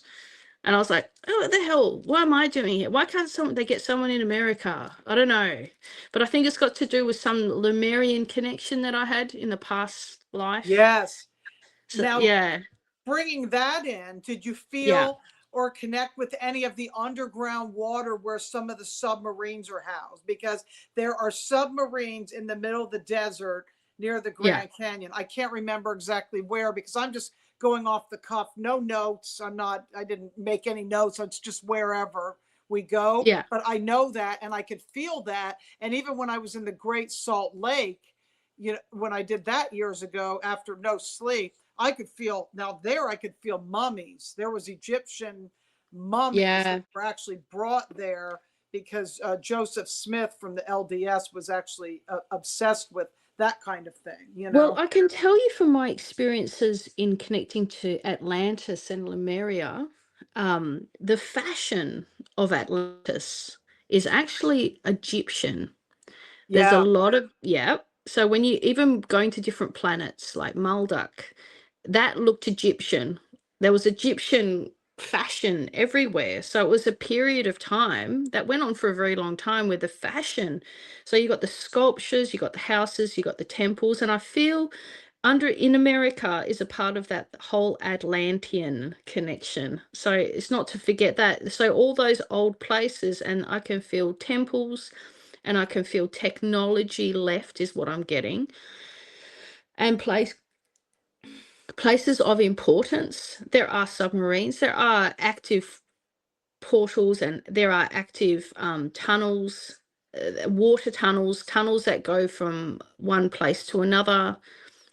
And I was like, "Oh, what the hell? What am I doing here? Why can't they get someone in America?" I don't know. But I think it's got to do with some Lemurian connection that I had in the past life. Yes. So Now, yeah, bringing that in, did you yeah, feel or connect with any of the underground water where some of the submarines are housed? Because there are submarines in the middle of the desert near the yeah, Grand Canyon. I can't remember exactly where because I'm just going off the cuff, no notes. I didn't make any notes. It's just wherever we go. yeah, But I know that and I could feel that. And even when I was in the Great Salt Lake, when I did that years ago after no sleep, I could feel now there, I could feel mummies. There was Egyptian mummies that yeah. were actually brought there because Joseph Smith from the LDS was actually obsessed with that kind of thing, you Well, know? I can tell you from my experiences in connecting to Atlantis and Lemuria, the fashion of Atlantis is actually Egyptian. There's a Yeah. lot of, yeah. So when you even going to different planets like Malduk, that looked Egyptian. There was Egyptian fashion everywhere. So it was a period of time that went on for a very long time with the fashion. So you got the sculptures, you got the houses, you got the temples, and I feel under in America is a part of that whole Atlantean connection. So it's not to forget that. So all those old places, and I can feel temples, and I can feel technology left is what I'm getting, and places of importance. There are submarines, there are active portals, and there are active tunnels, water tunnels, tunnels that go from one place to another.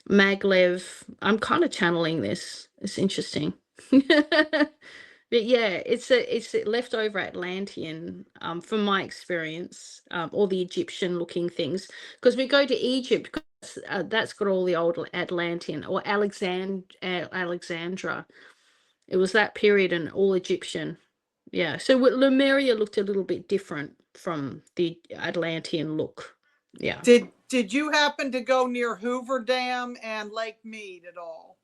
Maglev. I'm kind of channeling this. It's interesting. But yeah, it's a leftover Atlantean, from my experience, all the Egyptian looking things. Because we go to Egypt, 'cause, that's got all the old Atlantean, or Alexandra. It was that period and all Egyptian. Yeah. So Lemuria looked a little bit different from the Atlantean look. Yeah. Did you happen to go near Hoover Dam and Lake Mead at all?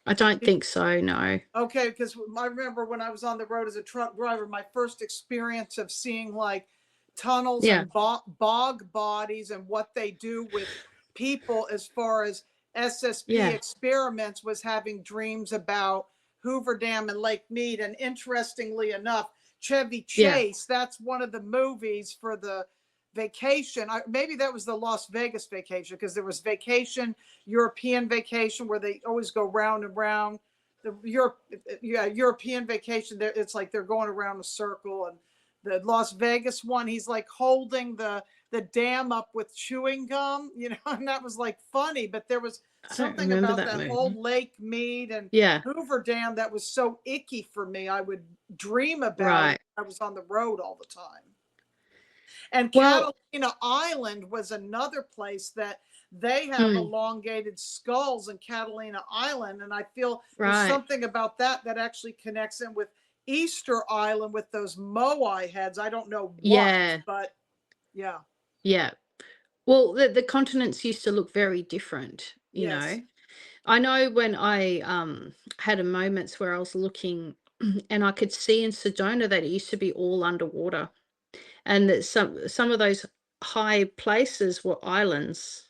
I don't Did, think so. No. okay, because I remember when I was on the road as a truck driver, my first experience of seeing like tunnels Yeah. and bog bodies and what they do with people as far as SSP Yeah. experiments was having dreams about Hoover Dam and Lake Mead. And interestingly enough, Chevy Yeah. Chase, that's one of the movies for the vacation. Maybe that was the Las Vegas vacation because there was vacation, European vacation, where they always go round and round the Europe, yeah, European vacation. There, it's like they're going around a circle, and the Las Vegas one, he's like holding the dam up with chewing gum, and that was like funny. But there was I don't something remember about that that whole movie. Lake Mead and Yeah. Hoover Dam that was so icky for me. I would dream about it. Right. I was on the road all the time. And Well, Catalina Island was another place that they have mm, elongated skulls in Catalina Island. And I feel there's right. something about that that actually connects in with Easter Island with those moai heads. I don't know what, Yeah. but yeah, Yeah. Well, the continents used to look very different, you yes. know. I know when I had a moments where I was looking and I could see in Sedona that it used to be all underwater. and that some of those high places were islands.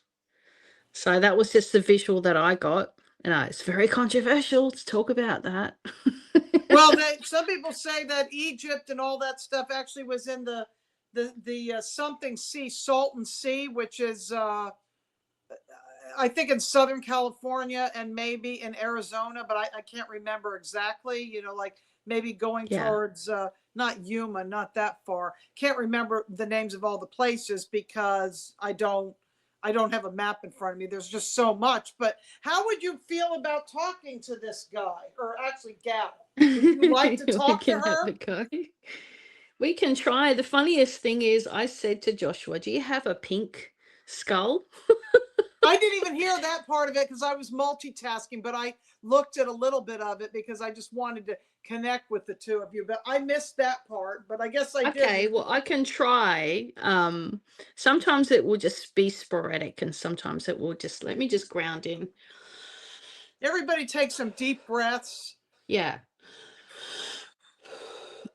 So that was just the visual that I got. It's very controversial to talk about that. Well, some people say that Egypt and all that stuff actually was in the something sea, Salton Sea, which is I think in Southern California and maybe in Arizona, but I can't remember exactly. You know, like maybe going Yeah. towards not Yuma, not that far. Can't remember the names of all the places because I don't have a map in front of me. There's just so much. But how would you feel about talking to this guy, or actually gal? Would you like to We talk to can have a her? go. We can try. The funniest thing is, I said to Joshua, "Do you have a pink skull?" I didn't even hear that part of it because I was multitasking, but I looked at a little bit of it because I just wanted to connect with the two of you. But I missed that part, but I guess I Okay, didn't. well, I can try. Sometimes it will just be sporadic, and sometimes it will just let me just ground in. Everybody take some deep breaths. Yeah.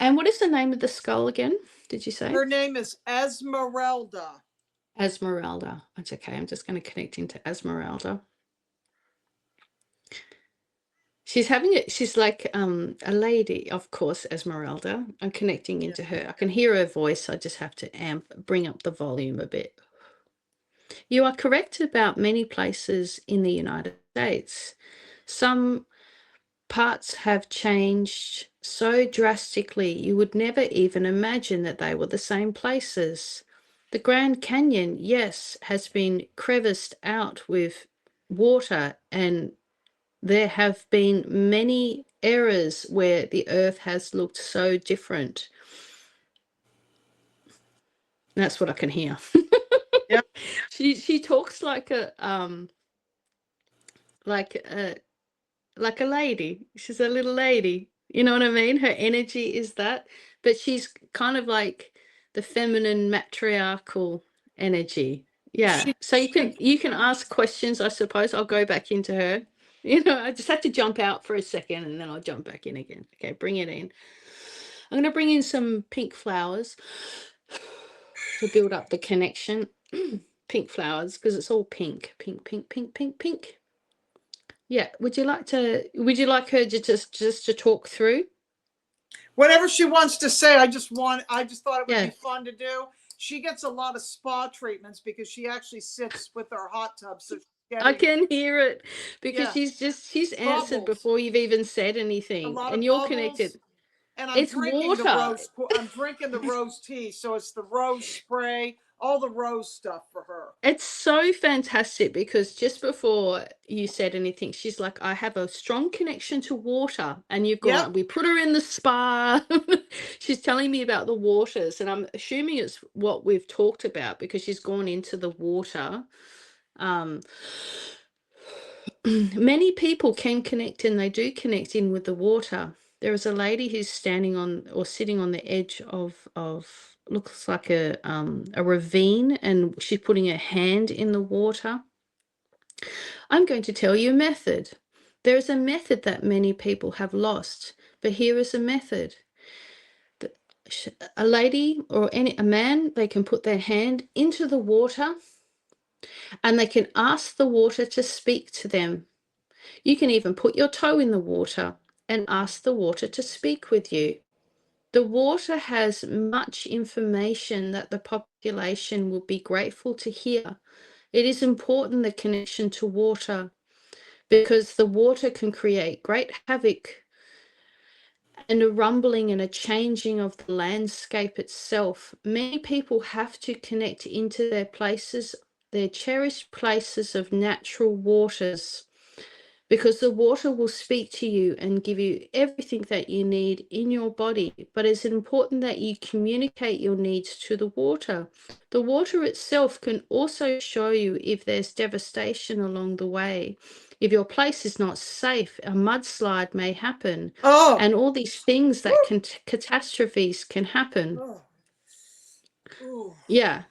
And what is the name of the skull again? Did you say? Her name is Esmeralda. Esmeralda. That's okay. I'm just going to connect into Esmeralda. She's having it. She's like a lady, of course, Esmeralda. I'm connecting Yeah. into her. I can hear her voice. I just have to bring up the volume a bit. You are correct about many places in the United States. Some parts have changed so drastically you would never even imagine that they were the same places. The Grand Canyon, yes, has been creviced out with water, and there have been many eras where the earth has looked so different. That's what I can hear. Yeah. She talks like like a like a lady. She's a little lady. You know what I mean? Her energy is that, but she's kind of like the feminine matriarchal energy. Yeah. She, So you can ask questions, I suppose. I'll go back into her. I just have to jump out for a second and then I'll jump back in again. Okay, bring it in. I'm going to bring in some pink flowers to build up the connection. Pink flowers, because it's all pink. Pink, pink, pink, pink, pink. Yeah. Would you like her to just to talk through? whatever she wants to say, I just thought it would be Yeah. fun to do. She gets a lot of spa treatments because she actually sits with her hot tub, so she's I getting, can hear it because yeah, she's answered bubbles, before you've even said a anything, lot and of you're bubbles. connected. And It's water. I'm drinking the rose tea, so it's the rose spray, all the rose stuff for her. It's so fantastic because just before you said anything, she's like, I have a strong connection to water. And you've Yep. gone, we put her in the spa. She's telling me about the waters. And I'm assuming it's what we've talked about because she's gone into the water. Um, Many people can connect and they do connect in with the water. There is a lady who's standing on or sitting on the edge of looks like a ravine, and she's putting her hand in the water. I'm going to tell you a method. There is a method that many people have lost, but here is a method. The- A lady or a man, they can put their hand into the water and they can ask the water to speak to them. You can even put your toe in the water and ask the water to speak with you. The water has much information that the population will be grateful to hear. It is important, the connection to water, because the water can create great havoc and a rumbling and a changing of the landscape itself. Many people have to connect into their places, their cherished places of natural waters, because the water will speak to you and give you everything that you need in your body. But it's important that you communicate your needs to the water. The water itself can also show you if there's devastation along the way. If your place is not safe, a mudslide may happen, Oh. and all these things that can catastrophes can happen. Oh. Ooh. Yeah.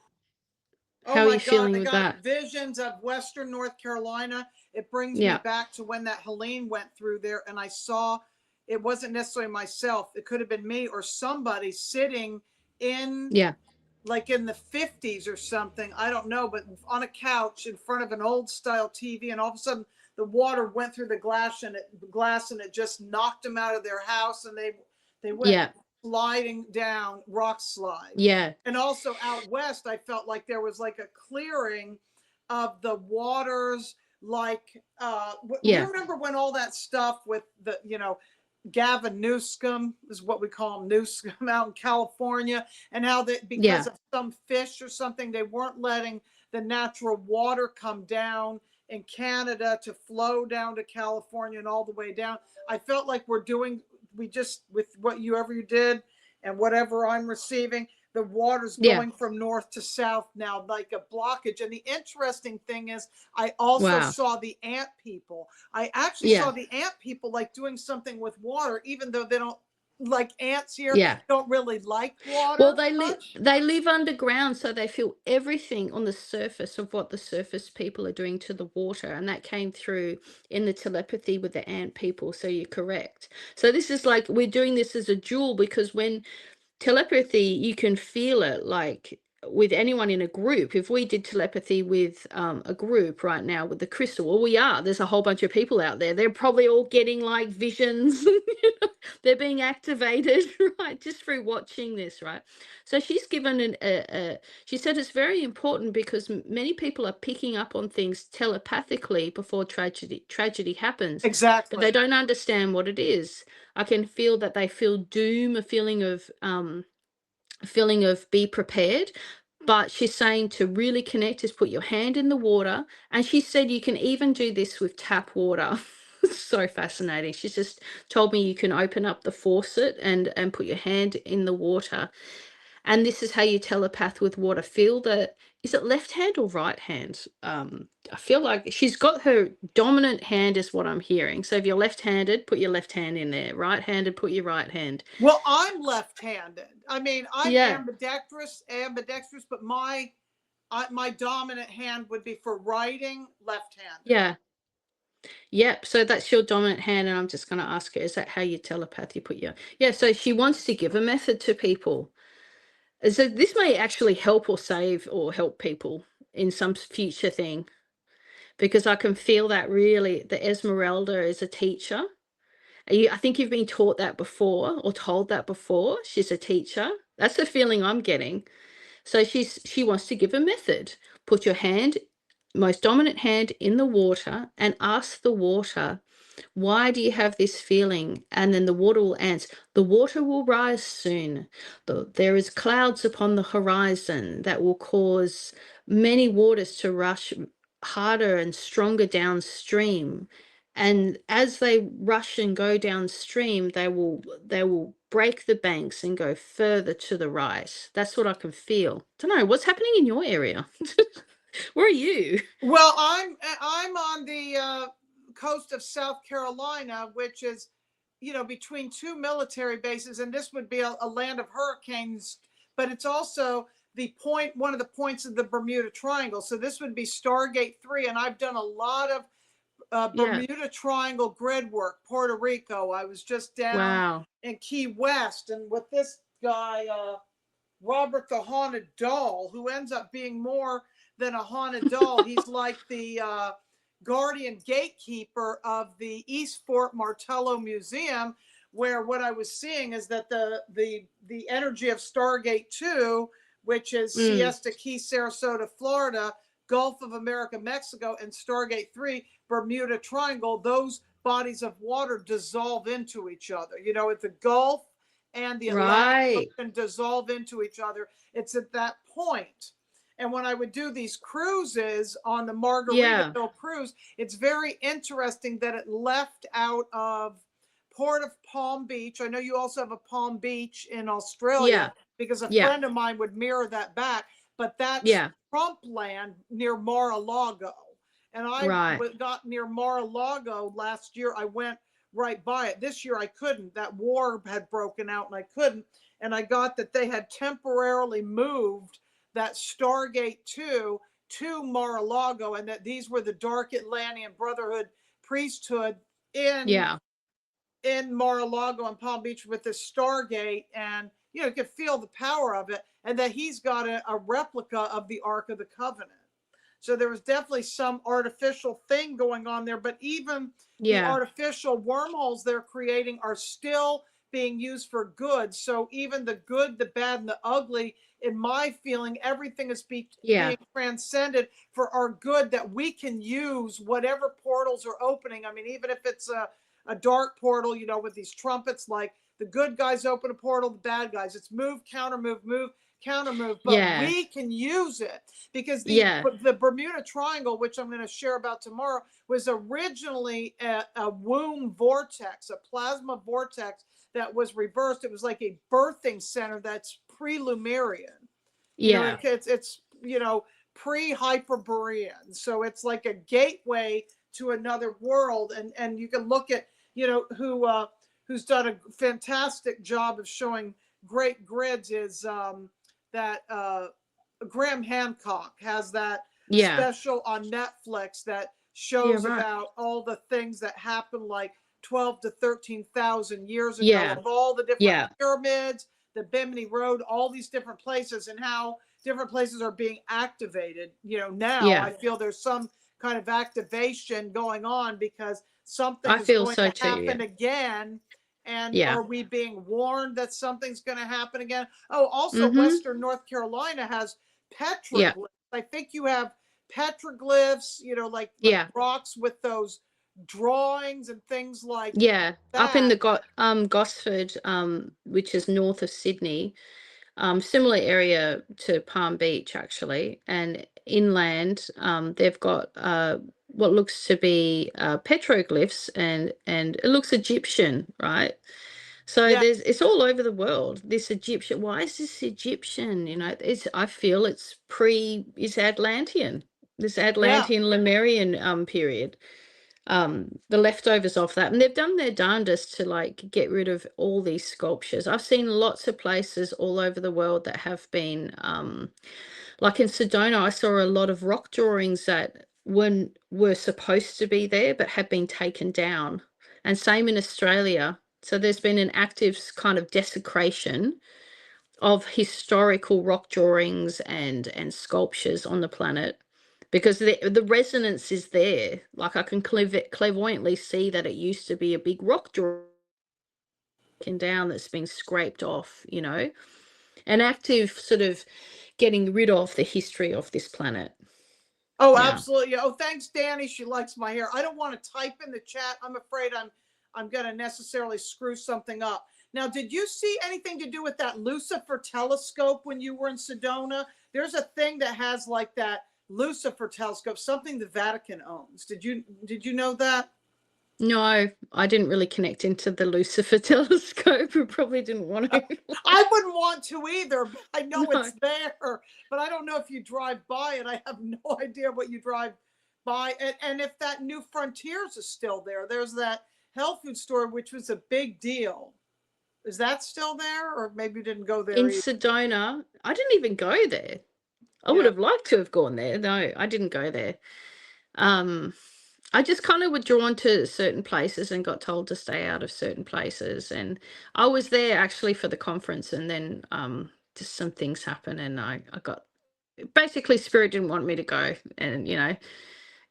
Oh How are my you God, feeling I with got that? visions of Western North Carolina. It brings me Yeah. back to when that Helene went through there, and I saw it wasn't necessarily myself. It could have been me or somebody sitting in Yeah. like in the 50s or something. I don't know, but on a couch in front of an old style TV, and all of a sudden the water went through the glass and it just knocked them out of their house, and they went Yeah. sliding down, rock slide. Yeah. And also out west, I felt like there was like a clearing of the waters. Like, you Yeah. remember when all that stuff with the, Gavin Newsom is what we call him, Newsom, out in California, and how that because Yeah. of some fish or something, they weren't letting the natural water come down in Canada to flow down to California and all the way down. I felt like we just, with whatever you did and whatever I'm receiving, the water's Yeah. going from north to south now, like a blockage. And the interesting thing is, I also Wow. saw the ant people. I actually saw Yeah. the ant people like doing something with water, even though they don't, like ants here, Yeah. don't really like Well, water much. they live underground, so they feel everything on the surface of what the surface people are doing to the water, and that came through in the telepathy with the ant people. So you're correct. So this is like we're doing this as a duel, because when telepathy, you can feel it, like with anyone in a group. If we did telepathy with a group right now with the crystal, well, there's a whole bunch of people out there, they're probably all getting like visions. They're being activated, right, just through watching this, right? So she's given she said it's very important because many people are picking up on things telepathically before tragedy happens, but they Exactly. don't understand what it is. I can feel that they feel doom, a feeling of be prepared. But she's saying to really connect is put your hand in the water. And she said you can even do this with tap water. So fascinating. She's just told me you can open up the faucet and put your hand in the water. And this is how you telepath with water. Feel the, is it left hand or right hand? I feel like she's got her dominant hand is what I'm hearing. So if you're left-handed, put your left hand in there. Right-handed, put your right hand. Well, I'm left-handed. I mean, I'm Yeah. ambidextrous, but my dominant hand would be for writing, left-handed. Yeah. Yep. So that's your dominant hand. And I'm just going to ask her, is that how you telepath? You put your, yeah. So she wants to give a method to people. So this may actually help or save or help people in some future thing, because I can feel that really the Esmeralda is a teacher. I think you've been taught that before or told that before. She's a teacher. That's the feeling I'm getting. So she wants to give a method. Put your hand, most dominant hand, in the water and ask the water, why do you have this feeling? And then the water will answer, the water will rise soon. There is clouds upon the horizon that will cause many waters to rush harder and stronger downstream. And as they rush and go downstream, they will break the banks and go further to the right. That's what I can feel. Don't know what's happening in your area. Where are you? Well, I'm on the coast of South Carolina, which is, between two military bases, and this would be a land of hurricanes, but it's also one of the points of the Bermuda Triangle. So this would be Stargate 3, and I've done a lot of Yeah. Bermuda Triangle grid work, Puerto Rico. I was just down Wow. in Key West, and with this guy, Robert the Haunted Doll, who ends up being more than a haunted doll. He's like the guardian gatekeeper of the East Fort Martello Museum, where what I was seeing is that the energy of Stargate 2, which is Mm, Siesta Key, Sarasota, Florida, Gulf of America, Mexico, and Stargate 3, Bermuda Triangle, those bodies of water dissolve into each other. It's the Gulf and the Atlantic right. Ocean dissolve into each other. It's at that point. And when I would do these cruises on the Yeah. Margaritaville cruise, it's very interesting that it left out of Port of Palm Beach. I know you also have a Palm Beach in Australia, Yeah. because a Yeah. friend of mine would mirror that back, but that's Yeah. Trump land near Mar-a-Lago. And I Right. got near Mar-a-Lago last year. I went right by it. This year I couldn't. That war had broken out and I couldn't. And I got that they had temporarily moved that Stargate 2 to Mar-a-Lago, and that these were the Dark Atlantean Brotherhood priesthood in Yeah. Mar-a-Lago and Palm Beach with the Stargate. And you could feel the power of it, and that he's got a replica of the Ark of the Covenant. So there was definitely some artificial thing going on there, but even the Yeah. artificial wormholes they're creating are still being used for good. So even the good, the bad, and the ugly, in my feeling, everything is Yeah. being transcended for our good, that we can use whatever portals are opening. I mean, even if it's a dark portal, with these trumpets, like the good guys open a portal, the bad guys, it's move, counter move, counter move, but Yeah. we can use it, because Yeah. the Bermuda Triangle, which I'm going to share about tomorrow, was originally a womb vortex, a plasma vortex that was reversed. It was like a birthing center that's pre-Lumerian. Yeah. It's pre-Hyperborean, so it's like a gateway to another world. And you can look at who's done a fantastic job of showing great grids is that Graham Hancock has that Yeah. special on Netflix that Yeah. shows Right. about all the things that happened like 12 to 13,000 years ago, Yeah. of all the different Yeah. pyramids, the Bimini Road, all these different places, and how different places are being activated. Now Yeah. I feel there's some kind of activation going on, because something I is feel going so to too. Yeah. happen again. And Yeah. are we being warned that something's going to happen again? Oh, also, Mm-hmm. Western North Carolina has Yeah. petroglyphs. I think you have petroglyphs, like Yeah. rocks with those drawings and things like Yeah. Up in that. the Gosford, which is north of Sydney, similar area to Palm Beach actually, and inland, they've got what looks to be petroglyphs, and it looks Egyptian, right? So Yeah, it's all over the world. This Egyptian, why is this Egyptian? I feel it's Atlantean, this yeah. Atlantean Lemurian period, the leftovers of that, and they've done their darndest to like get rid of all these sculptures. I've seen lots of places all over the world that have been like in Sedona. I saw a lot of rock drawings that were supposed to be there but had been taken down, and same in Australia. So there's been an active kind of desecration of historical rock drawings and sculptures on the planet, because the resonance is there. Like I can clairvoyantly see that it used to be a big rock drawing down that's been scraped off, an active sort of getting rid of the history of this planet. Oh, Yeah. absolutely. Oh, thanks, Danny. She likes my hair. I don't want to type in the chat. I'm afraid I'm going to necessarily screw something up. Now, did you see anything to do with that Lucifer telescope when you were in Sedona? There's a thing that has like that Lucifer telescope, something the Vatican owns. Did you know that? No, I didn't really connect into the Lucifer telescope. I probably didn't want to. I wouldn't want to either, but I know No. it's there. But I don't know if you drive by it. I have no idea what you drive by. And if that New Frontiers is still there, there's that health food store, which was a big deal. Is that still there? Or maybe you didn't go there In either? Sedona, I didn't even go there. I would Yeah. have liked to have gone there. No, I didn't go there. Um, I just kind of were drawn to certain places and got told to stay out of certain places. And I was there actually for the conference, and then just some things happened, and I got basically spirit didn't want me to go. And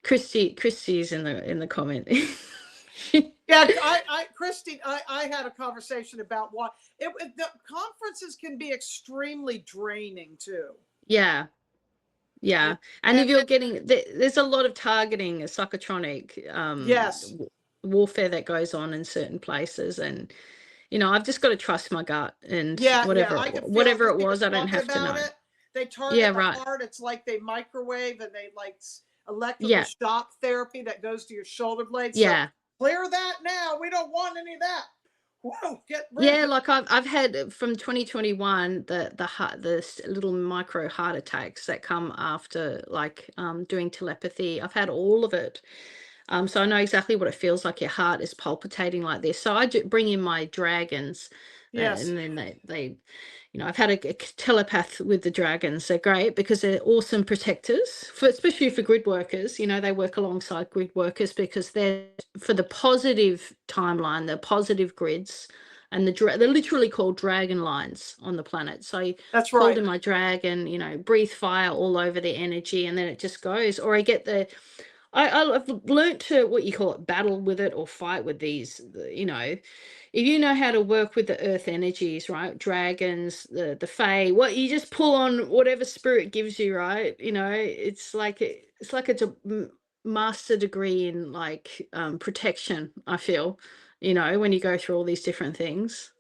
Christy's in the comment. Yeah, Christy, I had a conversation about why the conferences can be extremely draining too. Yeah. You Yeah, and if and you're getting there's a lot of targeting, psychotronic yes, warfare that goes on in certain places, and I've just got to trust my gut, and yeah, I could feel it whatever because it we were was, I don't talking have to about know. it. They Yeah, target the right. heart. It's like they microwave and they like electrical Yeah, shock therapy that goes to your shoulder blades. So yeah, clear that now. We don't want any of that. Whoa, get rid of yeah. it. Like I've had from 2021 the little micro heart attacks that come after like doing telepathy. I've had all of it. So I know exactly what it feels like. Your heart is palpitating like this. So I bring in my dragons, Yes, and then I've had a telepath with the dragons. They're great because they're awesome protectors, especially for grid workers. They work alongside grid workers because they're for the positive timeline, the positive grids. and they're literally called dragon lines on the planet. So I That's called right. in my dragon, you know, breathe fire all over the energy, and then it just goes. Or I get I've learned to, what you call it, battle with it or fight with these, you know, if you know how to work with the earth energies, right? Dragons, the fae, what you just pull on whatever spirit gives you, right? You know, it's like it's a master degree in like protection, I feel, you know, when you go through all these different things.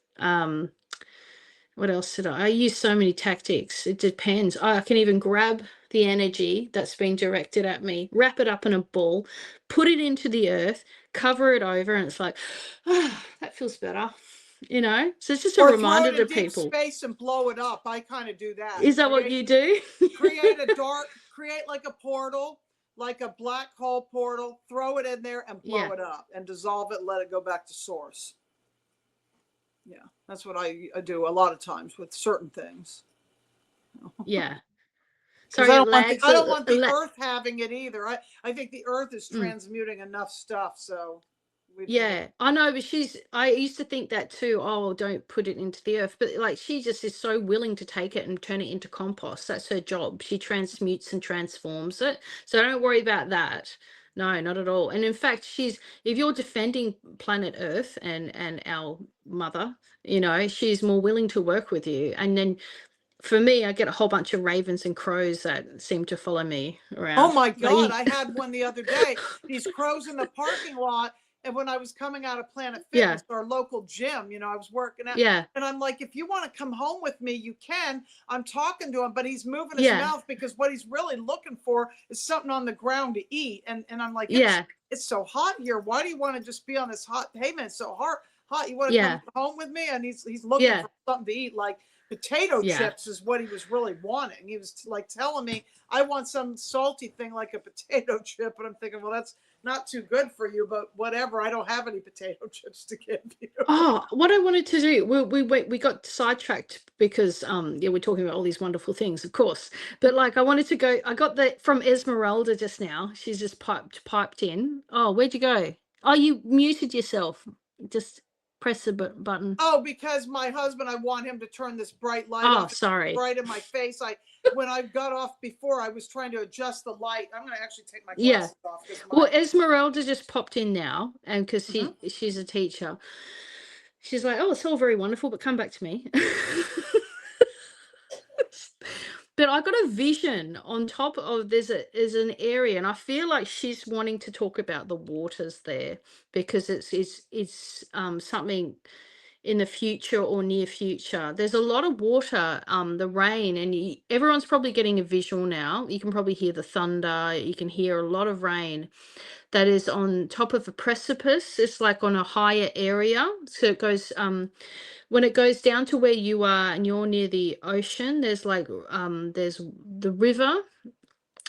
What else did I use? So many tactics. It depends. I can even grab the energy that's been directed at me, wrap it up in a ball, put it into the earth, cover it over, and it's like, ah, that feels better. You know? So it's just a Or throw reminder it to in deep people. space and blow it up. I kind of do that. Is that what you do? Create like a portal, like a black hole portal, throw it in there and blow Yeah. it up and dissolve it, let it go back to source. Yeah, that's what I do a lot of times with certain things. Yeah. Because Sorry, it lags. I don't want the earth having it either. I think the earth is transmuting enough stuff, so yeah, I know, but I used to think that too. Oh, don't put it into the earth. But like, she just is so willing to take it and turn it into compost. That's her job. She transmutes and transforms it. So don't worry about that. No, not at all. And in fact, if you're defending planet Earth and our mother, you know, she's more willing to work with you. And then for me, I get a whole bunch of ravens and crows that seem to follow me Oh around. my God, I had one the other day. These crows in the parking lot. And when I was coming out of Planet Yeah, Fitness, our local gym, you know, I was working out. yeah, And I'm like, if you want to come home with me, you can. I'm talking to him, but he's moving his yeah, mouth because what he's really looking for is something on the ground to eat. And I'm like, yeah, it's so hot here. Why do you want to just be on this hot pavement? It's so hot. You want to yeah, come home with me? And he's looking yeah, for something to eat, like potato yeah. chips is what he was really wanting. He was like telling me, I want some salty thing like a potato chip. And I'm thinking, well, that's not too good for you, but whatever. I don't have any potato chips to give you. Oh, what I wanted to do, we got sidetracked because yeah, we're talking about all these wonderful things, of course. But like, I wanted to go. I got that from Esmeralda just now. She's just piped in. Oh, where'd you go? Oh, you muted yourself. Just press the button. Oh, because my husband, I want him to turn this bright light Oh, off. It's sorry. bright in my face. When I got off before, I was trying to adjust the light. I'm going to actually take my Yeah. glasses off. Well, Esmeralda just popped in now, and because Mhm. she's a teacher, she's like, oh, it's all very wonderful, but come back to me. But I got a vision on top of there's an area, and I feel like she's wanting to talk about the waters there because it's something in the future or near future. There's a lot of water, the rain, and everyone's probably getting a visual now. You can probably hear the thunder. You can hear a lot of rain that is on top of a precipice. It's like on a higher area, so it goes when it goes down to where you are and you're near the ocean, there's like there's the river,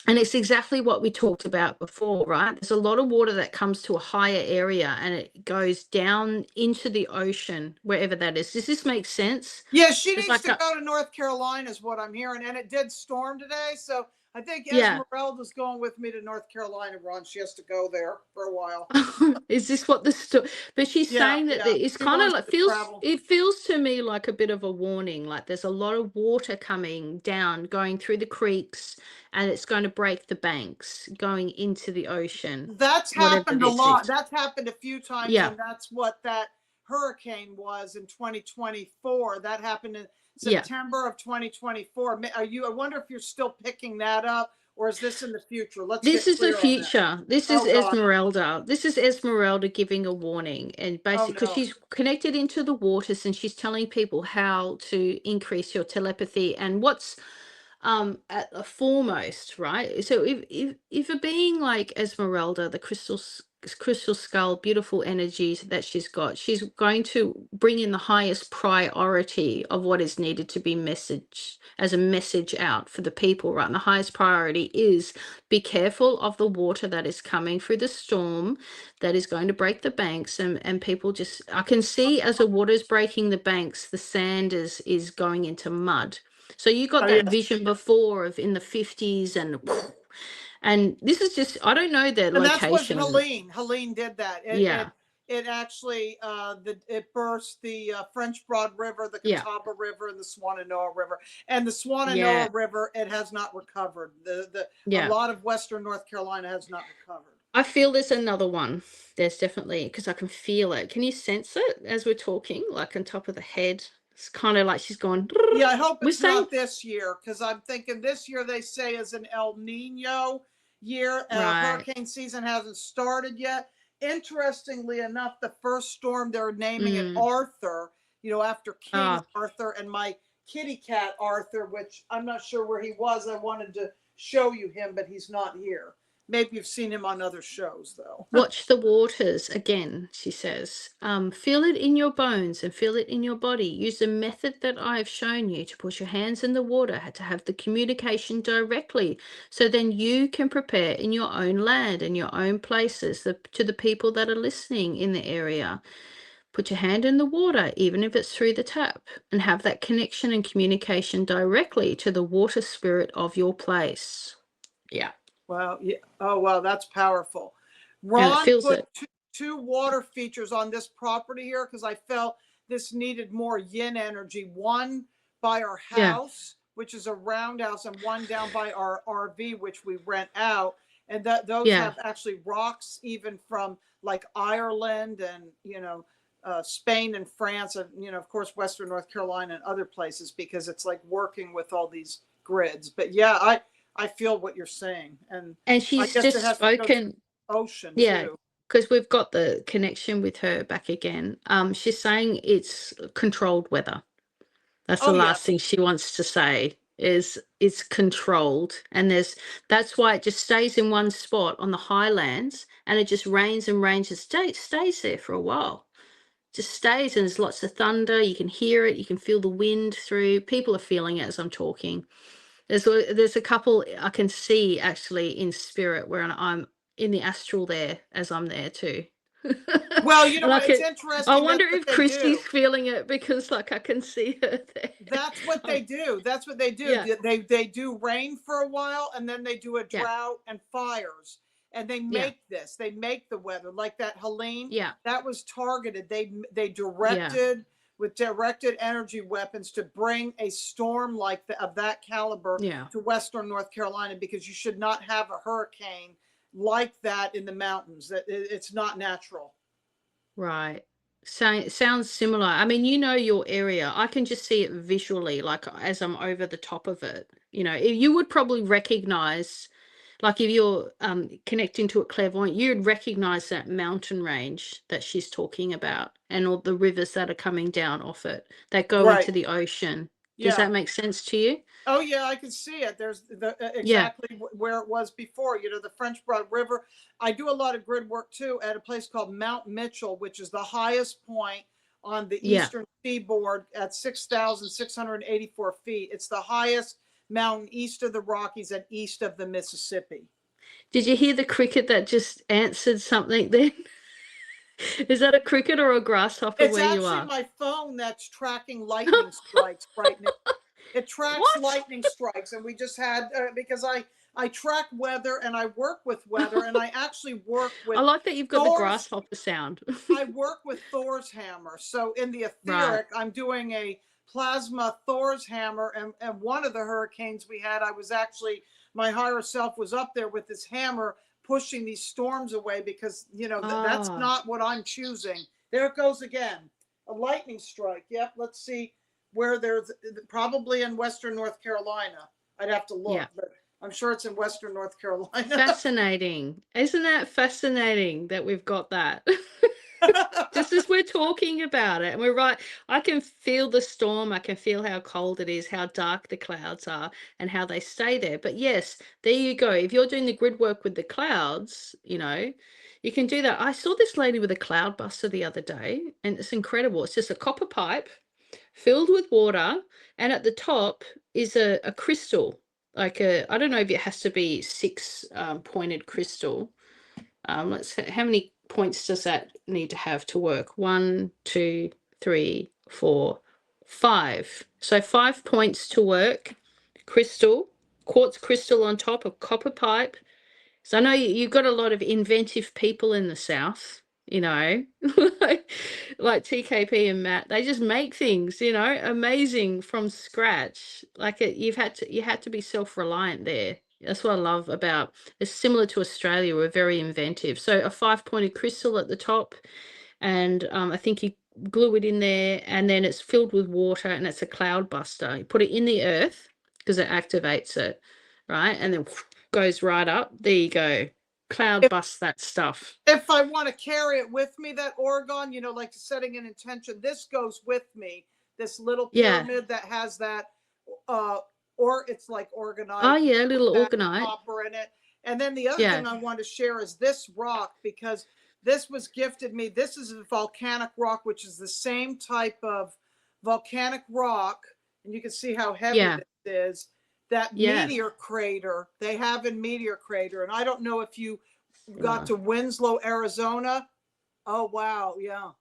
and it's exactly what we talked about before, right? There's a lot of water that comes to a higher area and it goes down into the ocean, wherever that is. Does this make sense? Yeah, she It's needs like to go to North Carolina is what I'm hearing. And it did storm today. So I think yeah. Esmeralda's going with me to North Carolina, Ron. She has to go there for a while. Is this what but she's Yeah, saying that yeah. it's She kind of wants like to travel. it feels to me like a bit of a warning, like there's a lot of water coming down, going through the creeks, and it's going to break the banks, going into the ocean, That's whatever happened a this lot. is. That's happened a few times, Yeah, and that's what that hurricane was in 2024. That happened in yeah. September of 2024. Are you? I wonder if you're still picking that up, or is this in the future? Let's This get is the clear on that. future. This is Oh God. Esmeralda. This is Esmeralda giving a warning, and Oh basically, because no. she's connected into the waters and she's telling people how to increase your telepathy and what's at the foremost, right? So if a being like Esmeralda, the crystal skull, beautiful energies that she's going to bring in the highest priority of what is needed to be messaged as a message out for the people, right? And the highest priority is be careful of the water that is coming through the storm that is going to break the banks, and people just, I can see as the water is breaking the banks, the sand is going into mud. So you got Oh that yeah. vision before of in the 50s, and this is just, I don't know the And that's what location. Helene did that. Yeah. it actually it burst the French Broad River, the Yeah. Catawba River, and the Swananoa River. And the Yeah. Swananoa River, it has not recovered. A Yeah. lot of Western North Carolina has not recovered. I feel there's another one. There's definitely, because I can feel it. Can you sense it as we're talking, like on top of the head? It's kind of like she's going. Yeah, I hope We're it's saying not this year, because I'm thinking this year they say is an El Nino year. right. Hurricane season hasn't started yet. Interestingly enough, the first storm they're naming it Mm. Arthur, after King Ah, Arthur and my kitty cat Arthur, which I'm not sure where he was. I wanted to show you him, but he's not here. Maybe you've seen him on other shows, though. watch the waters again, she says. Feel it in your bones and feel it in your body. Use the method that I have shown you to put your hands in the water, to have the communication directly. So then you can prepare in your own land and your own places to the people that are listening in the area. Put your hand in the water, even if it's through the tap, and have that connection and communication directly to the water spirit of your place. Yeah. Wow. Yeah. Oh, wow. That's powerful. And it Ron feels put it. two water features on this property here because I felt this needed more yin energy. One by our Yeah. house, which is a roundhouse, and one down by our RV, which we rent out. And those Yeah. have actually rocks, even from like Ireland and, Spain and France, and, of course, Western North Carolina and other places, because it's like working with all these grids. But yeah, I feel what you're saying, and And I she's guess it just has to go through spoken. the ocean Yeah, too. because we've got the connection with her back again. She's saying it's controlled weather. That's the Oh last yes, thing she wants to say is it's controlled. And that's why it just stays in one spot on the highlands, and it just rains and rains. It stays there for a while. Just stays, and there's lots of thunder. You can hear it, you can feel the wind through. People are feeling it as I'm talking. There's a couple I can see actually in spirit where I'm in the astral there as I'm there too. well, you know And what? It's I interesting. wonder That's what if they Christy's do. feeling it because like I can see her there. That's what they Um, do. That's what they do. yeah, They do rain for a while, and then they do a yeah, drought and fires, and they yeah, make this. They make the weather like that. Helene, yeah, that was targeted. They yeah, directed with directed energy weapons to bring a storm like of that caliber yeah. to Western North Carolina, because you should not have a hurricane like that in the mountains. That it's not natural. Right. So sounds similar. I mean, your area. I can just see it visually, like as I'm over the top of it. You would probably recognize, like if you're connecting to a clairvoyant, you'd recognize that mountain range that she's talking about and all the rivers that are coming down off it that go Right. into the ocean. Does Yeah. that make sense to you? Oh yeah, I can see it. There's the Yeah. exactly where it was before. The French Broad River. I do a lot of grid work too at a place called Mount Mitchell, which is the highest point on the Yeah. eastern seaboard at 6,684 feet. It's the highest mountain east of the Rockies and east of the Mississippi. Did you hear the cricket that just answered something then? Is that a cricket or a grasshopper It's where you actually are? my phone that's tracking lightning strikes right now. It tracks What? lightning strikes, and we just had because I track weather and I work with weather, and I actually work I with like that you've got the Thor's. grasshopper sound. I work with Thor's hammer. So in the Right. etheric, I'm doing a plasma Thor's hammer, and one of the hurricanes we had, I was actually, my higher self was up there with this hammer pushing these storms away, because that's Ah, not what I'm choosing. There it goes again, a lightning strike. Yep, let's see where there's, probably in Western North Carolina. I'd have to yeah. look, but I'm sure it's in Western North Carolina. Fascinating. Isn't that fascinating that we've got that? Just as we're talking about it, and we're right, I can feel the storm. I can feel how cold it is, how dark the clouds are, and how they stay there. But yes, there you go. If you're doing the grid work with the clouds, you can do that. I saw this lady with a cloud buster the other day, and it's incredible. It's just a copper pipe filled with water, and at the top is a crystal, like I don't know if it has to be six pointed crystal. Let's see, how many points does that need to have to work? One, two, three, four, five. So 5 points to work. Crystal, quartz crystal on top of copper pipe. So I know you've got a lot of inventive people in the South. you know, like TKP and Matt, they just make things, you know, amazing from scratch. Like you had to be self-reliant there. That's what I love about. It's similar to Australia. We're very inventive. So a five-pointed crystal at the top, and I think you glue it in there, and then it's filled with water, and it's a cloud buster. You put it in the earth because it activates it, right? And then goes right up. There you go. Cloud bust that stuff. If I want to carry it with me, that Oregon, you know, like setting an intention, this goes with me. This little Yeah. pyramid that has that, or it's like Oh organite, yeah, little that organite. copper in it. And then the other Yeah. thing I want to share is this rock, because this was gifted me. This is a volcanic rock, which is the same type of volcanic rock, and you can see how heavy Yeah. this is. That Yeah. meteor crater they have in Meteor Crater, and I don't know if you got Yeah. to Winslow, Arizona. Oh wow, yeah.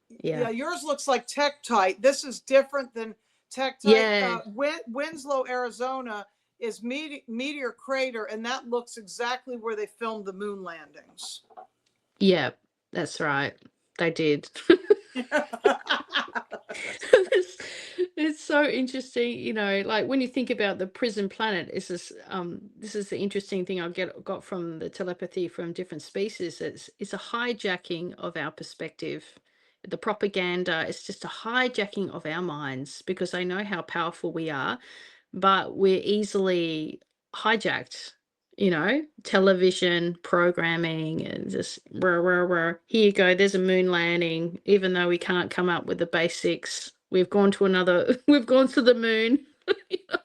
Yeah. Yours looks like Tektite. This is different than Tektite. Yeah. Winslow, Arizona is Meteor Crater, and that looks exactly where they filmed the moon landings. Yeah. That's right. They did. It's so interesting, you know, like when you think about the prison planet, this is the interesting thing got from the telepathy from different species. It's a hijacking of our perspective. The propaganda is just a hijacking of our minds because they know how powerful we are, but we're easily hijacked, you know, television programming and just rah, rah, rah. Here you go, there's a moon landing, even though we can't come up with the basics. We've gone to we've gone to the moon. You know?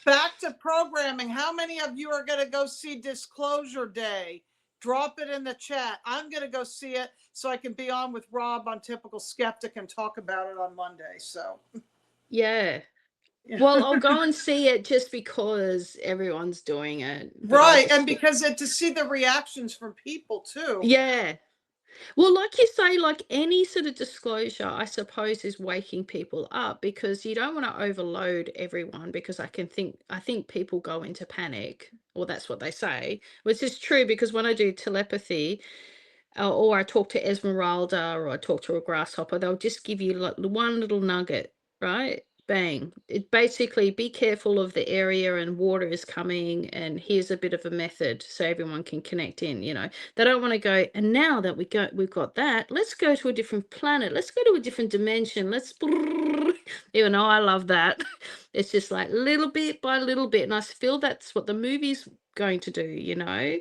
Back to programming. How many of you are going to go see Disclosure Day? Drop it in the chat. I'm going to go see it so I can be on with Rob on Typical Skeptic and talk about it on Monday. So, Yeah. Well, I'll go and see it just because everyone's doing it. Right. And because to see the reactions from people too. Yeah. Well, like you say, like any sort of disclosure, I suppose, is waking people up because you don't want to overload everyone because I think people go into panic, or that's what they say, which is true because when I do telepathy, or I talk to Esmeralda or I talk to a grasshopper, they'll just give you like one little nugget, right? Bang. It basically be careful of the area and water is coming and here's a bit of a method so everyone can connect in, you know. They don't want to go, and now that we've got that, let's go to a different planet. Let's go to a different dimension. Let's even though I love that. It's just like little bit by little bit. And I feel that's what the movie's going to do, you know.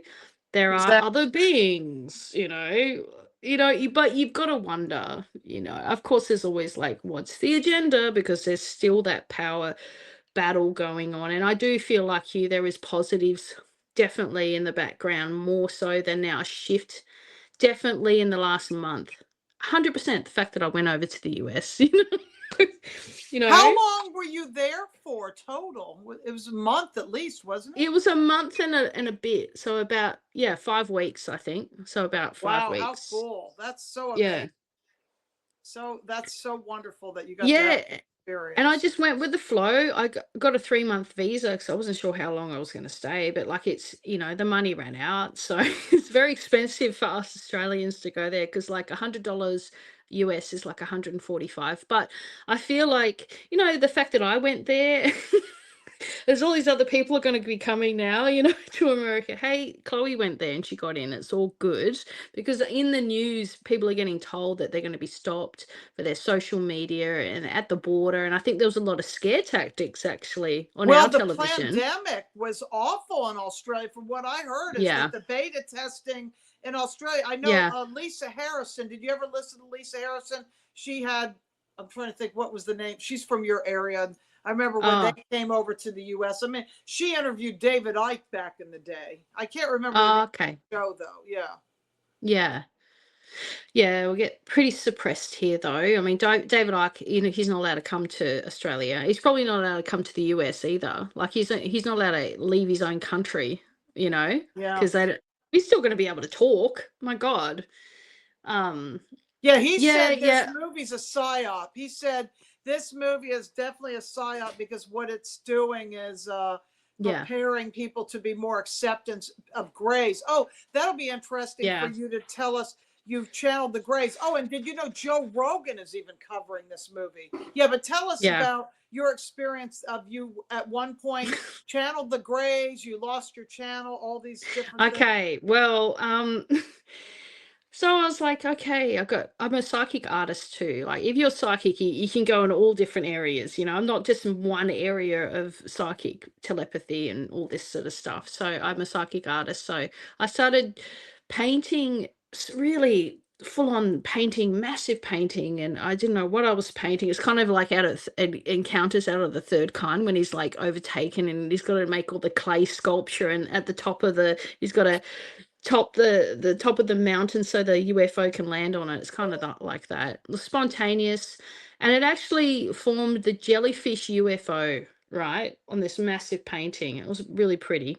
There are Exactly. other beings, but you've got to wonder, you know. Of course, there's always like, what's the agenda? Because there's still that power battle going on. And I do feel like there is positives definitely in the background, more so than now. A shift definitely in the last month. 100% the fact that I went over to the US, you know. How long were you there for total? It was a month at least, wasn't it? It was a month and a bit. So about 5 weeks, I think. So about 5 Wow, how weeks. cool. That's so Yeah. amazing. So that's so wonderful that you got Yeah. that experience. And I just went with the flow. I got a 3-month visa because I wasn't sure how long I was going to stay, but like it's, the money ran out. So it's very expensive for us Australians to go there because like $100 US is like 145. But I feel like, the fact that I went there, there's all these other people are going to be coming now, to America. Hey, Chloe went there and she got in. It's all good because in the news, people are getting told that they're going to be stopped for their social media and at the border. And I think there was a lot of scare tactics actually on our television. The pandemic was awful in Australia. From what I heard, is that the beta testing in Australia. I know Lisa Harrison. Did you ever listen to Lisa Harrison? She had, I'm trying to think what was the name. She's from your area. I remember when they came over to the U.S. I mean, she interviewed David Icke back in the day. I can't remember the show, though. Yeah. Yeah. Yeah, we get pretty suppressed here, though. I mean, David Icke, he's not allowed to come to Australia. He's probably not allowed to come to the US either. Like, he's not allowed to leave his own country, Yeah. because he's still going to be able to talk. My God. Yeah, he said this movie's a psyop. He said this movie is definitely a psyop because what it's doing is Yeah. preparing people to be more acceptance of grays. Oh, that'll be interesting for Yeah. you to tell us. You've channeled the grays. Oh, and did you know Joe Rogan is even covering this movie? Yeah, but tell us Yeah. about your experience of you at one point channeled the grays, you lost your channel, all these different things. Okay. Well, so I was like, okay, I'm a psychic artist too. Like if you're psychic, you can go in all different areas, you know. I'm not just in one area of psychic telepathy and all this sort of stuff. So I'm a psychic artist. So I started painting, really full on painting, massive painting, and I didn't know what I was painting. It's kind of like out of encounters out of the third kind, when he's like overtaken and he's got to make all the clay sculpture, and at the top of he's got to the top of the mountain so the UFO can land on it. It's kind of not like that. It was spontaneous, and it actually formed the jellyfish UFO right on this massive painting. It was really pretty.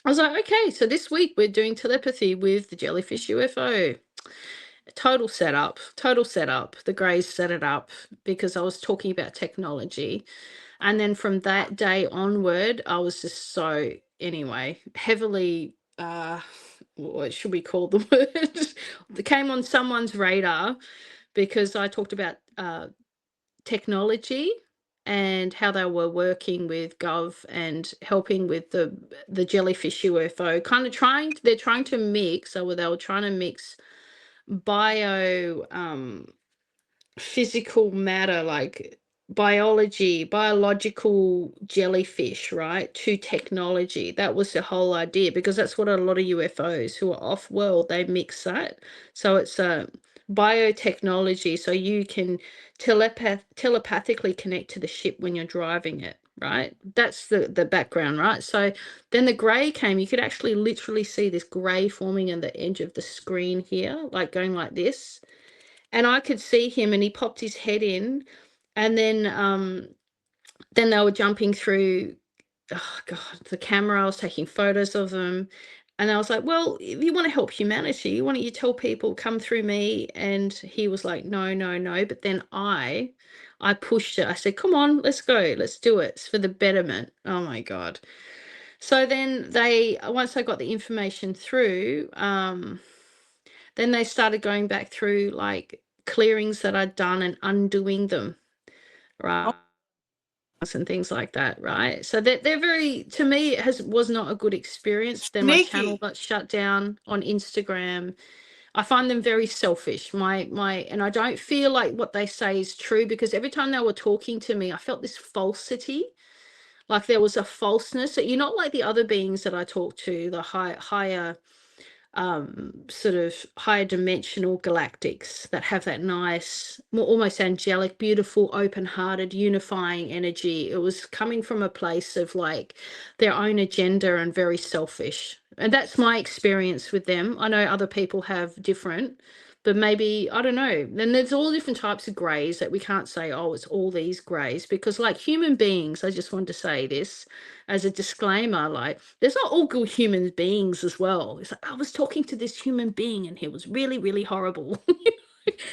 I was like, okay, so this week we're doing telepathy with the jellyfish UFO. Total setup, total setup. The Greys set it up because I was talking about technology. And then from that day onward, I was just so, anyway, heavily, what should we call the word? It came on someone's radar because I talked about technology and how they were working with Gov and helping with the jellyfish UFO, kind of they're trying to mix, or they were trying to mix bio physical matter, like biological jellyfish, right, to technology. That was the whole idea, because that's what a lot of UFOs who are off world, they mix that. So it's a biotechnology, so you can telepathically connect to the ship when you're driving it, right? That's the background, right? So then the gray came. You could actually literally see this gray forming in the edge of the screen here, like going like this, and I could see him, and he popped his head in, and then they were jumping through, oh god, the camera. I was taking photos of them, and I was like, well, if you want to help humanity, why don't you tell people, come through me? And he was like, no, no, no. But then I pushed it. I said, come on, let's go, let's do it. It's for the betterment. Oh my god. So then once I got the information through, then they started going back through like clearings that I'd done and undoing them, right? Oh, And things like that, right? So they're very, to me, it was not a good experience. Then my channel sneaky. got shut down on Instagram. I find them very selfish. And I don't feel like what they say is true, because every time they were talking to me, I felt this falsity. Like there was a falseness that you're not like the other beings that I talk to, the higher sort of higher dimensional galactics that have that nice, more almost angelic, beautiful, open-hearted, unifying energy. It was coming from a place of like their own agenda and very selfish. And that's my experience with them. I know other people have different, but maybe, I don't know. Then there's all different types of greys that we can't say, oh, it's all these greys, because like human beings, I just wanted to say this as a disclaimer, like there's not all good human beings as well. It's like, I was talking to this human being and he was really, really horrible. And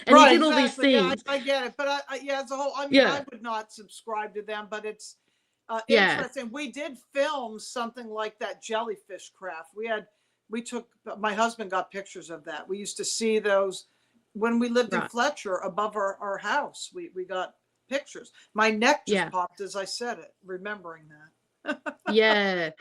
he Right, did all these exactly. Yeah, things. I get it. But yeah, as a whole, I mean, Yeah. I would not subscribe to them, but it's Yeah. interesting. We did film something like that jellyfish craft. We took, my husband got pictures of that. We used to see those when we lived in Right. Fletcher above our house. We got pictures. My neck just Yeah. popped as I said it, remembering that. Yeah.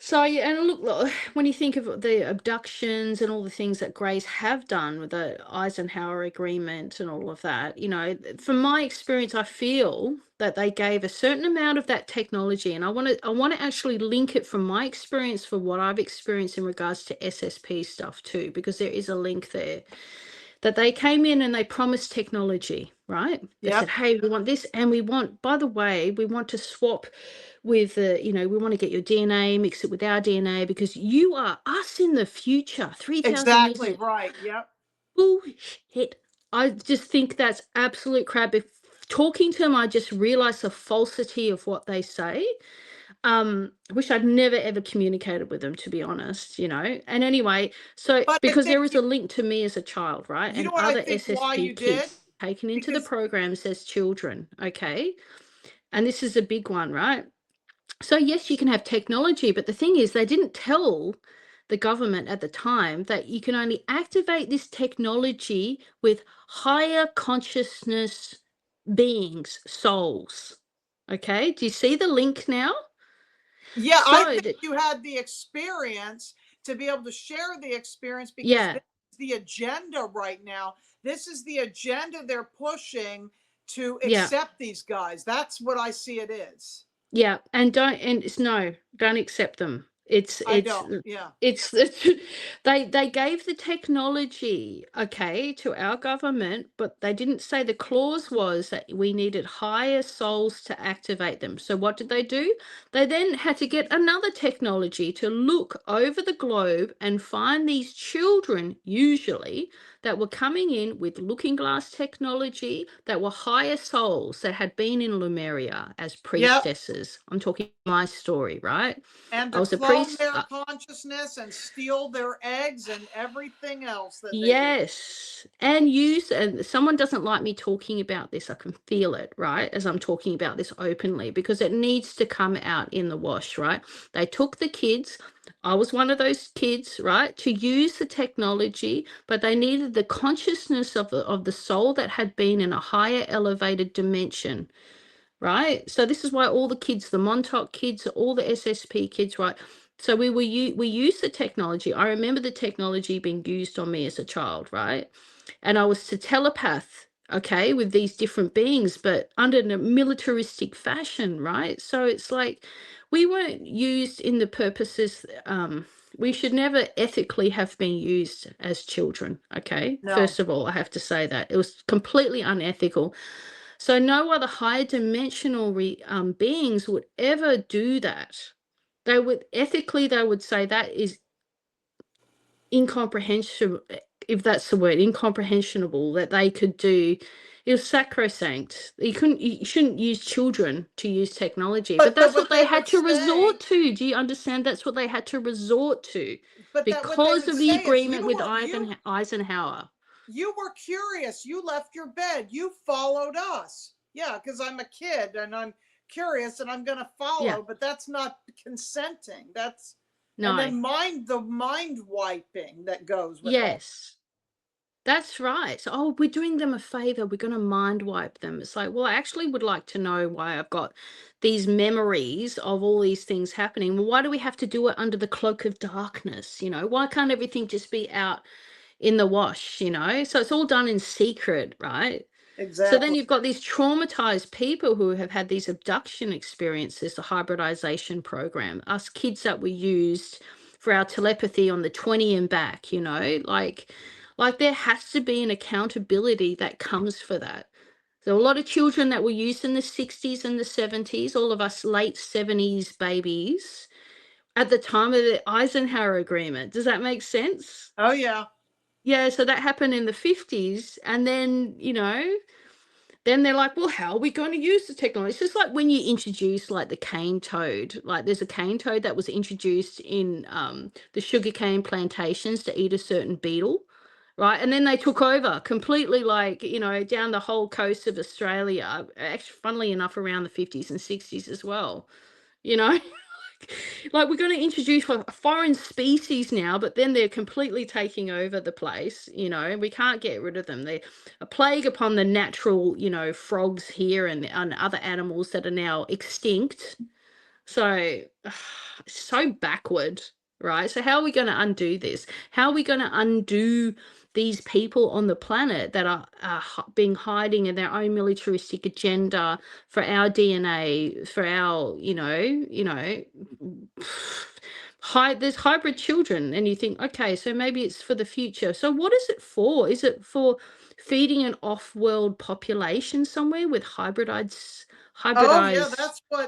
So yeah, and look, when you think of the abductions and all the things that Greys have done with the Eisenhower Agreement and all of that, you know, from my experience, I feel that they gave a certain amount of that technology, and I want to actually link it from my experience for what I've experienced in regards to SSP stuff too, because there is a link there. That they came in and they promised technology, right? They said, Yep. hey, we want this, and we want, by the way, we want to swap with we want to get your DNA, mix it with our DNA, because you are us in the future, 3,000 years. Exactly right. Yep. Bullshit. I just think that's absolute crap. If talking to them, I just realize the falsity of what they say. I wish I'd never ever communicated with them, to be honest, you know. And anyway, so But I because think there is a link to me as a child, right? you know And what I other think why SSP you did? kids taken into the Because programs as children, okay? And this is a big one, right? So yes, you can have technology, but the thing is, they didn't tell the government at the time that you can only activate this technology with higher consciousness beings, souls. Okay, do you see the link now? Yeah, I So think that, you had the experience to be able to share the experience because yeah, this is the agenda right now. This is the agenda they're pushing to yeah. accept these guys. That's what I see it is. Yeah, and don't accept them. It's I it's don't. Yeah. it's they gave the technology, okay, to our government, but they didn't say the clause was that we needed higher souls to activate them. So what did they do? They then had to get another technology to look over the globe and find these children, usually, that were coming in with looking glass technology, that were higher souls that had been in Lemuria as Yep. priestesses. I'm talking my story, right? And I to was a clone priest. their consciousness and steal their eggs and everything else that they do. Yes. And use, and someone doesn't like me talking about this. I can feel it, right? As I'm talking about this openly, because it needs to come out in the wash, right? They took the kids. I was one of those kids, right, to use the technology, but they needed the consciousness of the soul that had been in a higher elevated dimension, right? So this is why all the kids, the Montauk kids, all the SSP kids, right? So we use the technology. I remember the technology being used on me as a child, right? And I was to telepath, okay, with these different beings, but under a militaristic fashion, right? So it's like we weren't used in the purposes. We should never ethically have been used as children. Okay, No. first of all, I have to say that it was completely unethical. So no other higher dimensional beings would ever do that. They would ethically, they would say that is incomprehensible, if that's the word, incomprehensible that they could do. It was sacrosanct. You shouldn't use children to use technology, but But that's what what they they had would to resort say, to. Do you understand? That's what they had to resort to but that what they because would of the say is agreement with Eisenhower. you were curious. You left your bed. You followed us. Yeah, because I'm a kid and I'm curious and I'm going to Yeah, follow, but that's not consenting. That's, and no, then the mind wiping that goes with all. yes. That's right. So, oh, we're doing them a favor. We're going to mind wipe them. It's like, well, I actually would like to know why I've got these memories of all these things happening. Well, why do we have to do it under the cloak of darkness? Why can't everything just be out in the wash? So it's all done in secret, right? So then Exactly. you've got these traumatized people who have had these abduction experiences, the hybridization program, us kids that were used for our telepathy on the 20 and back, like there has to be an accountability that comes for that. So a lot of children that were used in the 60s and the 70s, all of us late 70s babies, at the time of the Eisenhower Agreement. Does that make sense? Oh, yeah. Yeah, so that happened in the 50s. And then they're like, well, how are we going to use the technology? It's just like when you introduce like the cane toad. Like there's a cane toad that was introduced in the sugarcane plantations to eat a certain beetle, right? And then they took over completely, like, down the whole coast of Australia, actually, funnily enough, around the 50s and 60s as well, you know? Like we're going to introduce a foreign species now, but then they're completely taking over the place, and we can't get rid of them. They're a plague upon the natural, frogs here and other animals that are now extinct. So, so backward, right? So, how are we going to undo this? How are we going to undo these people on the planet that are being hiding in their own militaristic agenda for our DNA, for our, there's hybrid children, and you think, okay, so maybe it's for the future. So, what is it for? Is it for feeding an off-world population somewhere with Oh, yeah. hybridized?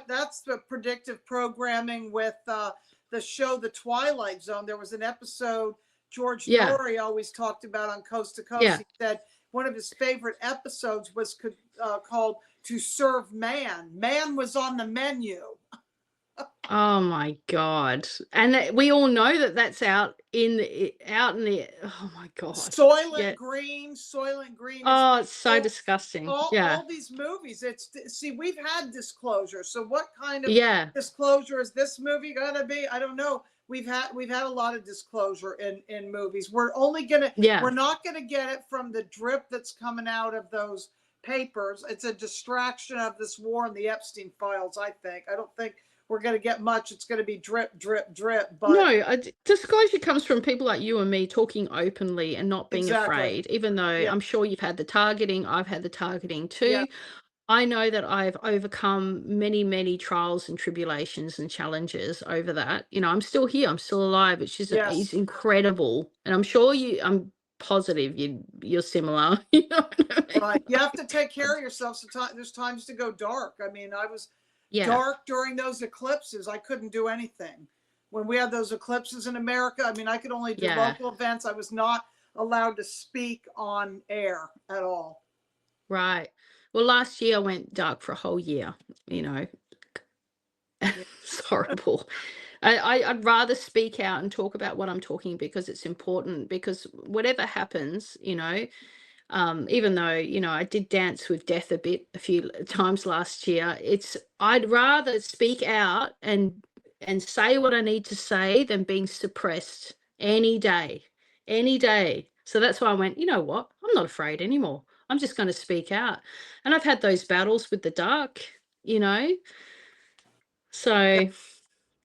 That's the predictive programming with the show, The Twilight Zone. There was an episode George Yeah. Norrie always talked about on Coast to Coast. Yeah. He said one of his favorite episodes was called To Serve Man. Man was on the menu. Oh my God. And we all know that that's out in the, oh my God. Yeah. Soylent Green is Oh, it's so all disgusting. all Yeah. all these movies. It's see, we've had disclosure. So what kind of Yeah. disclosure is this movie gonna be? I don't know. We've had a lot of disclosure in movies. Yeah. We're not gonna get it from the drip that's coming out of those papers. It's a distraction of this war and the Epstein files, I think. I don't think we're gonna get much. It's gonna be drip, drip, drip. No, But disclosure comes from people like you and me talking openly and not being exactly. afraid, even though Yeah, I'm sure you've had the targeting, I've had the targeting yeah, too. I know that I've overcome many, many trials and tribulations and challenges over that. I'm still here, I'm still alive, which is yes. incredible. And I'm positive you're similar. You know what I Right. mean? You have to take care of yourself. There's times to go dark. I mean, I was Yeah, dark during those eclipses. I couldn't do anything. When we had those eclipses in America, I mean, I could only do yeah, local events. I was not allowed to speak on air at all. right. Well, last year I went dark for a whole year, you know. Yeah. It's horrible. I'd rather speak out and talk about what I'm talking because it's important because whatever happens, even though, I did dance with death a bit a few times last year, I'd rather speak out and say what I need to say than being suppressed any day. Any day. So that's why I went, you know what? I'm not afraid anymore. I'm just going to speak out. And I've had those battles with the dark, you know. Yeah. So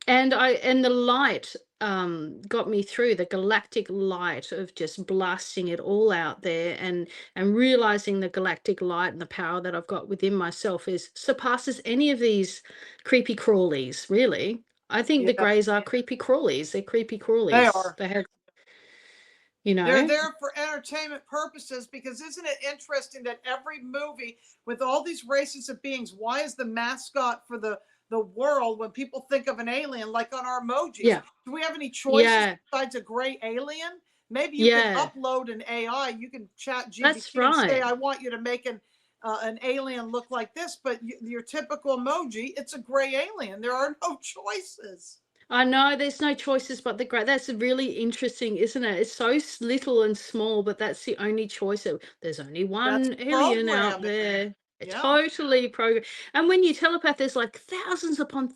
and the light got me through, the galactic light of just blasting it all out there and realizing the galactic light and the power that I've got within myself is surpasses any of these creepy crawlies, really. I think the Yeah. greys are creepy crawlies. They're creepy They crawlies. are. They have, you They're know, there for entertainment purposes because isn't it interesting that every movie with all these races of beings, why is the mascot for the world when people think of an alien like on our emojis? yeah, Do we have any choices yeah, besides a gray alien? Maybe you can yeah. upload an AI, you can chat That's GPT and say, right. I want you to make an alien look like this, but your typical emoji, it's a gray alien. There are no choices. I know there's no choices but the great. That's really interesting, isn't it? It's so little and small, but that's the only choice. There's only That's one alien out programming. there. Yeah. Totally program. And when you telepath, there's like thousands upon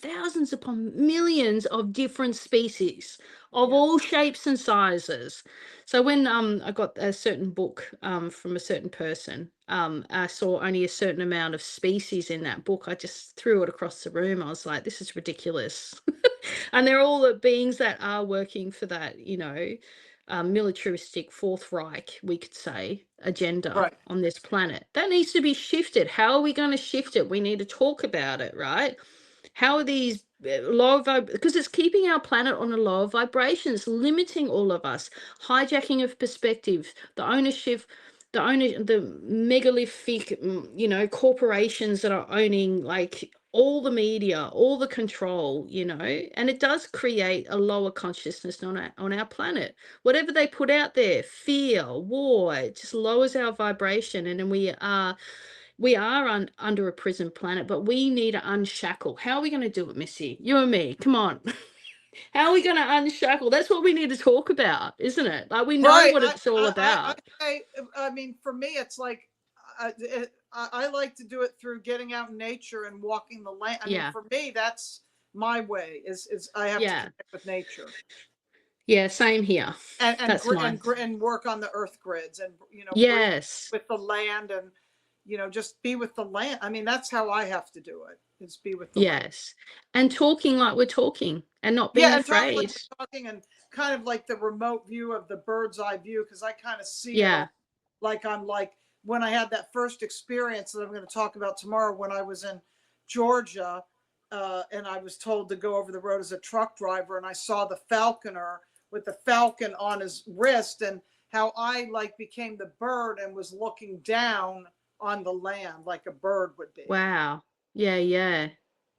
millions of different species of Yeah. all shapes and sizes. So when I got a certain book from a certain person, I saw only a certain amount of species in that book. I just threw it across the room. I was like, this is ridiculous. And they're all the beings that are working for that, militaristic Fourth Reich, we could say, agenda Right. on this planet. That needs to be shifted. How are we going to shift it? We need to talk about it, right? How are these because it's keeping our planet on a lower vibration. It's limiting all of us, hijacking of perspective, the megalithic, corporations that are owning like all the media, all the control, and it does create a lower consciousness on our planet. Whatever they put out there, fear, war, it just lowers our vibration, and then we are under a prison planet, but we need to unshackle. How are we going to do it, Missy? You and me, come on. How are we going to unshackle? That's what we need to talk about, isn't it? Like we know Right. what it's all I about. say, I mean, for me, it's like I like to do it through getting out in nature and walking the land. I mean, Yeah, for me, that's my way. Is I have to yeah, connect with nature yeah. Same here. That's mine. and work on the earth grids and breathe Yes, with the land and just be with the land. I mean, that's how I have to do it. Is be with the land. yes. And talking like we're talking and not being Yeah, and talking like afraid. we're talking and kind of like the remote view of the bird's eye view because I kind of see it all Yeah. like I'm like when I had that first experience that I'm going to talk about tomorrow when I was in Georgia and I was told to go over the road as a truck driver and I saw the falconer with the falcon on his wrist and how I like became the bird and was looking down on the land like a bird would be. Wow. Yeah, yeah.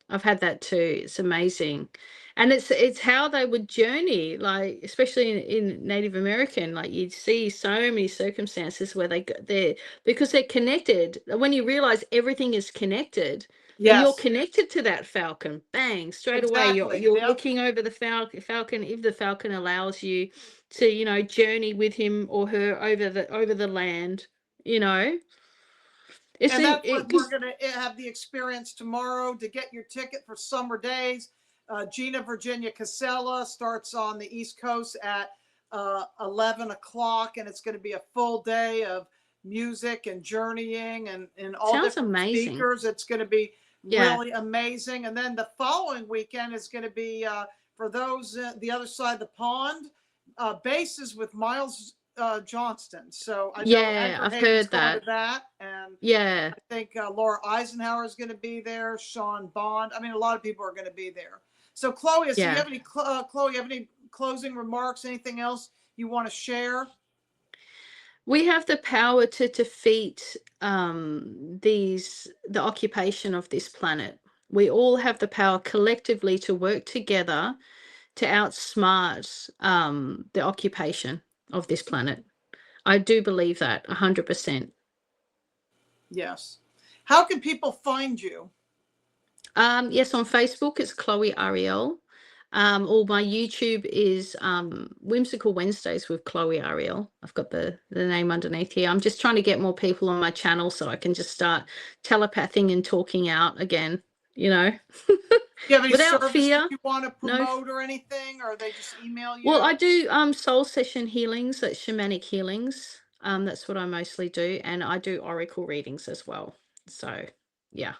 I've had that too. It's amazing. And it's how they would journey, like especially in Native American, like you'd see so many circumstances where they're because they're connected. When you realize everything is connected, and you're Yes, connected to that falcon. Bang, straight away exactly. you're Yep. looking over the falcon, if the falcon allows you to, journey with him or her over the land, you know. It's And in that's what it we're 'cause going to have the experience tomorrow. To get your ticket for Summer Days, Gina Virginia Casella starts on the East Coast at 11 o'clock, and it's going to be a full day of music and journeying and all sounds different amazing. speakers. It's going to be Yeah. really amazing. And then the following weekend is going to be, for those the other side of the pond, bases with Miles Johnston. So I know Yeah, Anchor I've Haven's heard going to that. that, and Yeah. I think Laura Eisenhower is going to be there. Sean Bond. I mean, a lot of people are going to be there. So, Chloe, so you Yeah. have any Chloe? You have any closing remarks? Anything else you want to share? We have the power to defeat the occupation of this planet. We all have the power collectively to work together to outsmart the occupation of this planet. I do believe that 100%. Yes. How can people find you? Yes, on Facebook it's Chloe Ariell. Or my YouTube is Whimsical Wednesdays with Chloe Ariell. I've got the name underneath here. I'm just trying to get more people on my channel so I can just start telepathing and talking out again, you know, Do you have any without services fear. you want to No. promote or anything, or they just email Well, I you? do soul session healings, that's shamanic healings. That's what I mostly do, and I do oracle readings as well. So, yeah.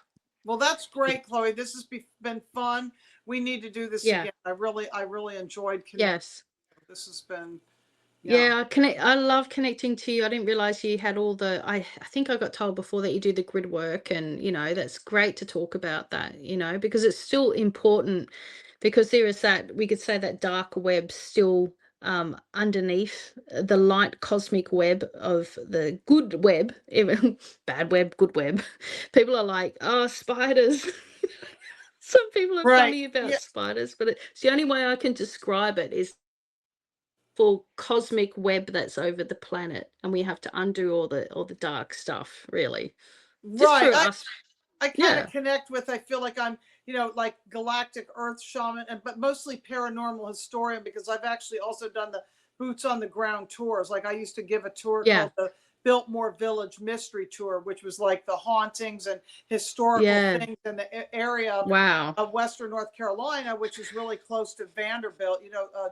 Well, that's great, Chloe. This has been fun. We need to do this Yeah. again. I really enjoyed connecting. Yes. This has been, yeah. Yeah, I love connecting to you. I didn't realize you had all the I think I got told before that you do the grid work, and that's great to talk about that, because it's still important, because there is that, we could say, that dark web still underneath the light cosmic web of the good web, even bad web, good web. People are like, "Oh, spiders." Some people are Right. funny about Yeah. spiders, but it's the only way I can describe it is full cosmic web that's over the planet, and we have to undo all the dark stuff, really, just Right. for us. I kind of Yeah. connect with, I feel like I'm, like galactic earth shaman, but mostly paranormal historian, because I've actually also done the boots on the ground tours. Like, I used to give a tour Yeah. called the Biltmore Village Mystery Tour, which was like the hauntings and historical Yeah. things in the area Wow. of Western North Carolina, which is really close to Vanderbilt.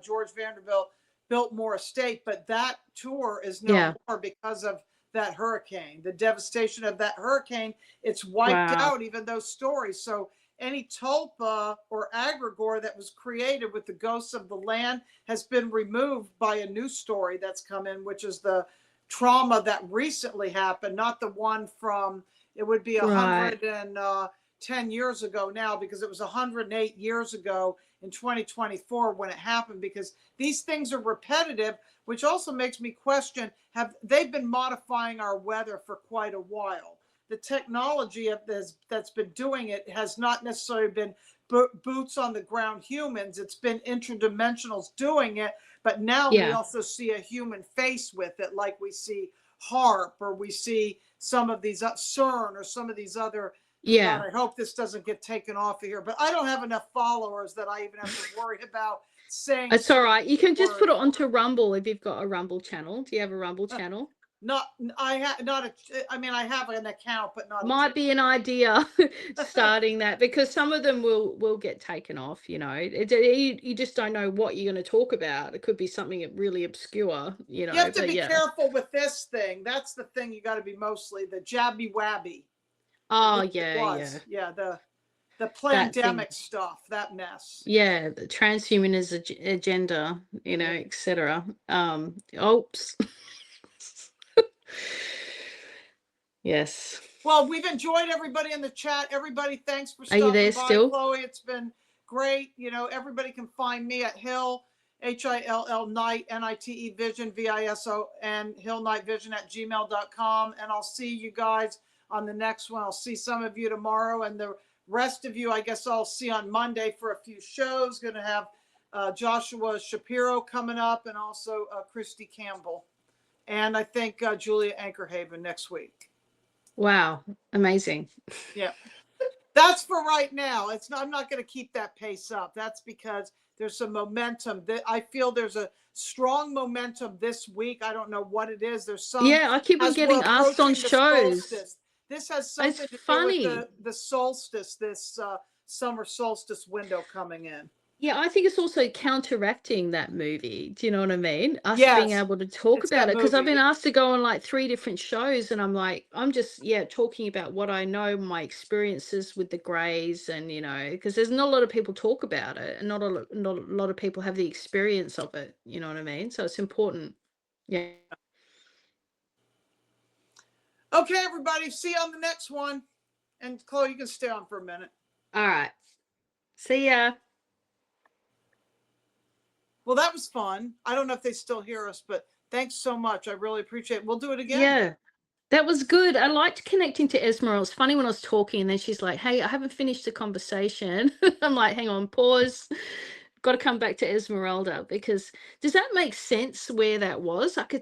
George Vanderbilt built more estate, but that tour is no Yeah. more because of that hurricane, the devastation of that hurricane. It's wiped Wow. out even those stories. So any tulpa or egregore that was created with the ghosts of the land has been removed by a new story that's come in, which is the trauma that recently happened, not the one from, it would be Right. 110 years ago now, because it was 108 years ago in 2024 when it happened, because these things are repetitive, which also makes me question, have they've been modifying our weather for quite a while. The technology of this that's been doing it has not necessarily been boots on the ground humans. It's been interdimensionals doing it, but now we Yeah. also see a human face with it, like we see HARP, or we see some of these CERN, or some of these other. God, Yeah. I hope this doesn't get taken off of here, but I don't have enough followers that I even have to worry about saying It's all certain right. You can just put words. it onto Rumble if you've got a Rumble channel. Do you have a Rumble Uh, channel? Not, I have not a, I mean, I have an account, but not a Might be an idea starting that, because some of them will get taken off. You just don't know what you're going to talk about. It could be something really obscure. You have to But be yeah. careful with this thing. That's the thing you got to be, mostly the jabby wabby. At Oh least it yeah, yeah. was. Yeah, the That thing. pandemic stuff, that mess. Yeah, the transhumanism agenda, Yeah. etc. Oops. Yes. Well, we've enjoyed everybody in the chat. Everybody, thanks for Are you there stopping by, still? Chloe. It's been great. Everybody can find me at Hill, Hill Night, Nite Vision, Vison, Hillnitevision at gmail.com. And I'll see you guys on the next one. I'll see some of you tomorrow, and the rest of you, I guess I'll see on Monday for a few shows. Going to have Joshua Shapiro coming up, and also Christy Campbell. And I think Julia Anchorhaven next week. Wow, amazing. Yeah. That's for right now. It's not, I'm not going to keep that pace up. That's because there's some momentum that I feel there's a strong momentum this week. I don't know what it is. There's some, Yeah, I keep on as we're getting asked on approaching the shows. solstice. This has It's something to do with funny. the solstice, this summer solstice window coming in. Yeah, I think it's also counteracting that movie. Do you know what I mean? Us being Yes, able to talk it's about that it because I've been movie. asked to go on like 3 different shows, and I'm like, I'm just, yeah, talking about what I know, my experiences with the Greys, and because there's not a lot of people talk about it, and not a lot of people have the experience of it. You know what I mean? So it's important. Yeah. Okay, everybody. See you on the next one. And Chloe, you can stay on for a minute. All right. See ya. Well, that was fun. I don't know if they still hear us, but thanks so much. I really appreciate it. We'll do it again. Yeah. That was good. I liked connecting to Esmeralda. It's funny when I was talking, and then she's like, "Hey, I haven't finished the conversation." I'm like, "Hang on, pause. Got to come back to Esmeralda because does that make sense where that was? I could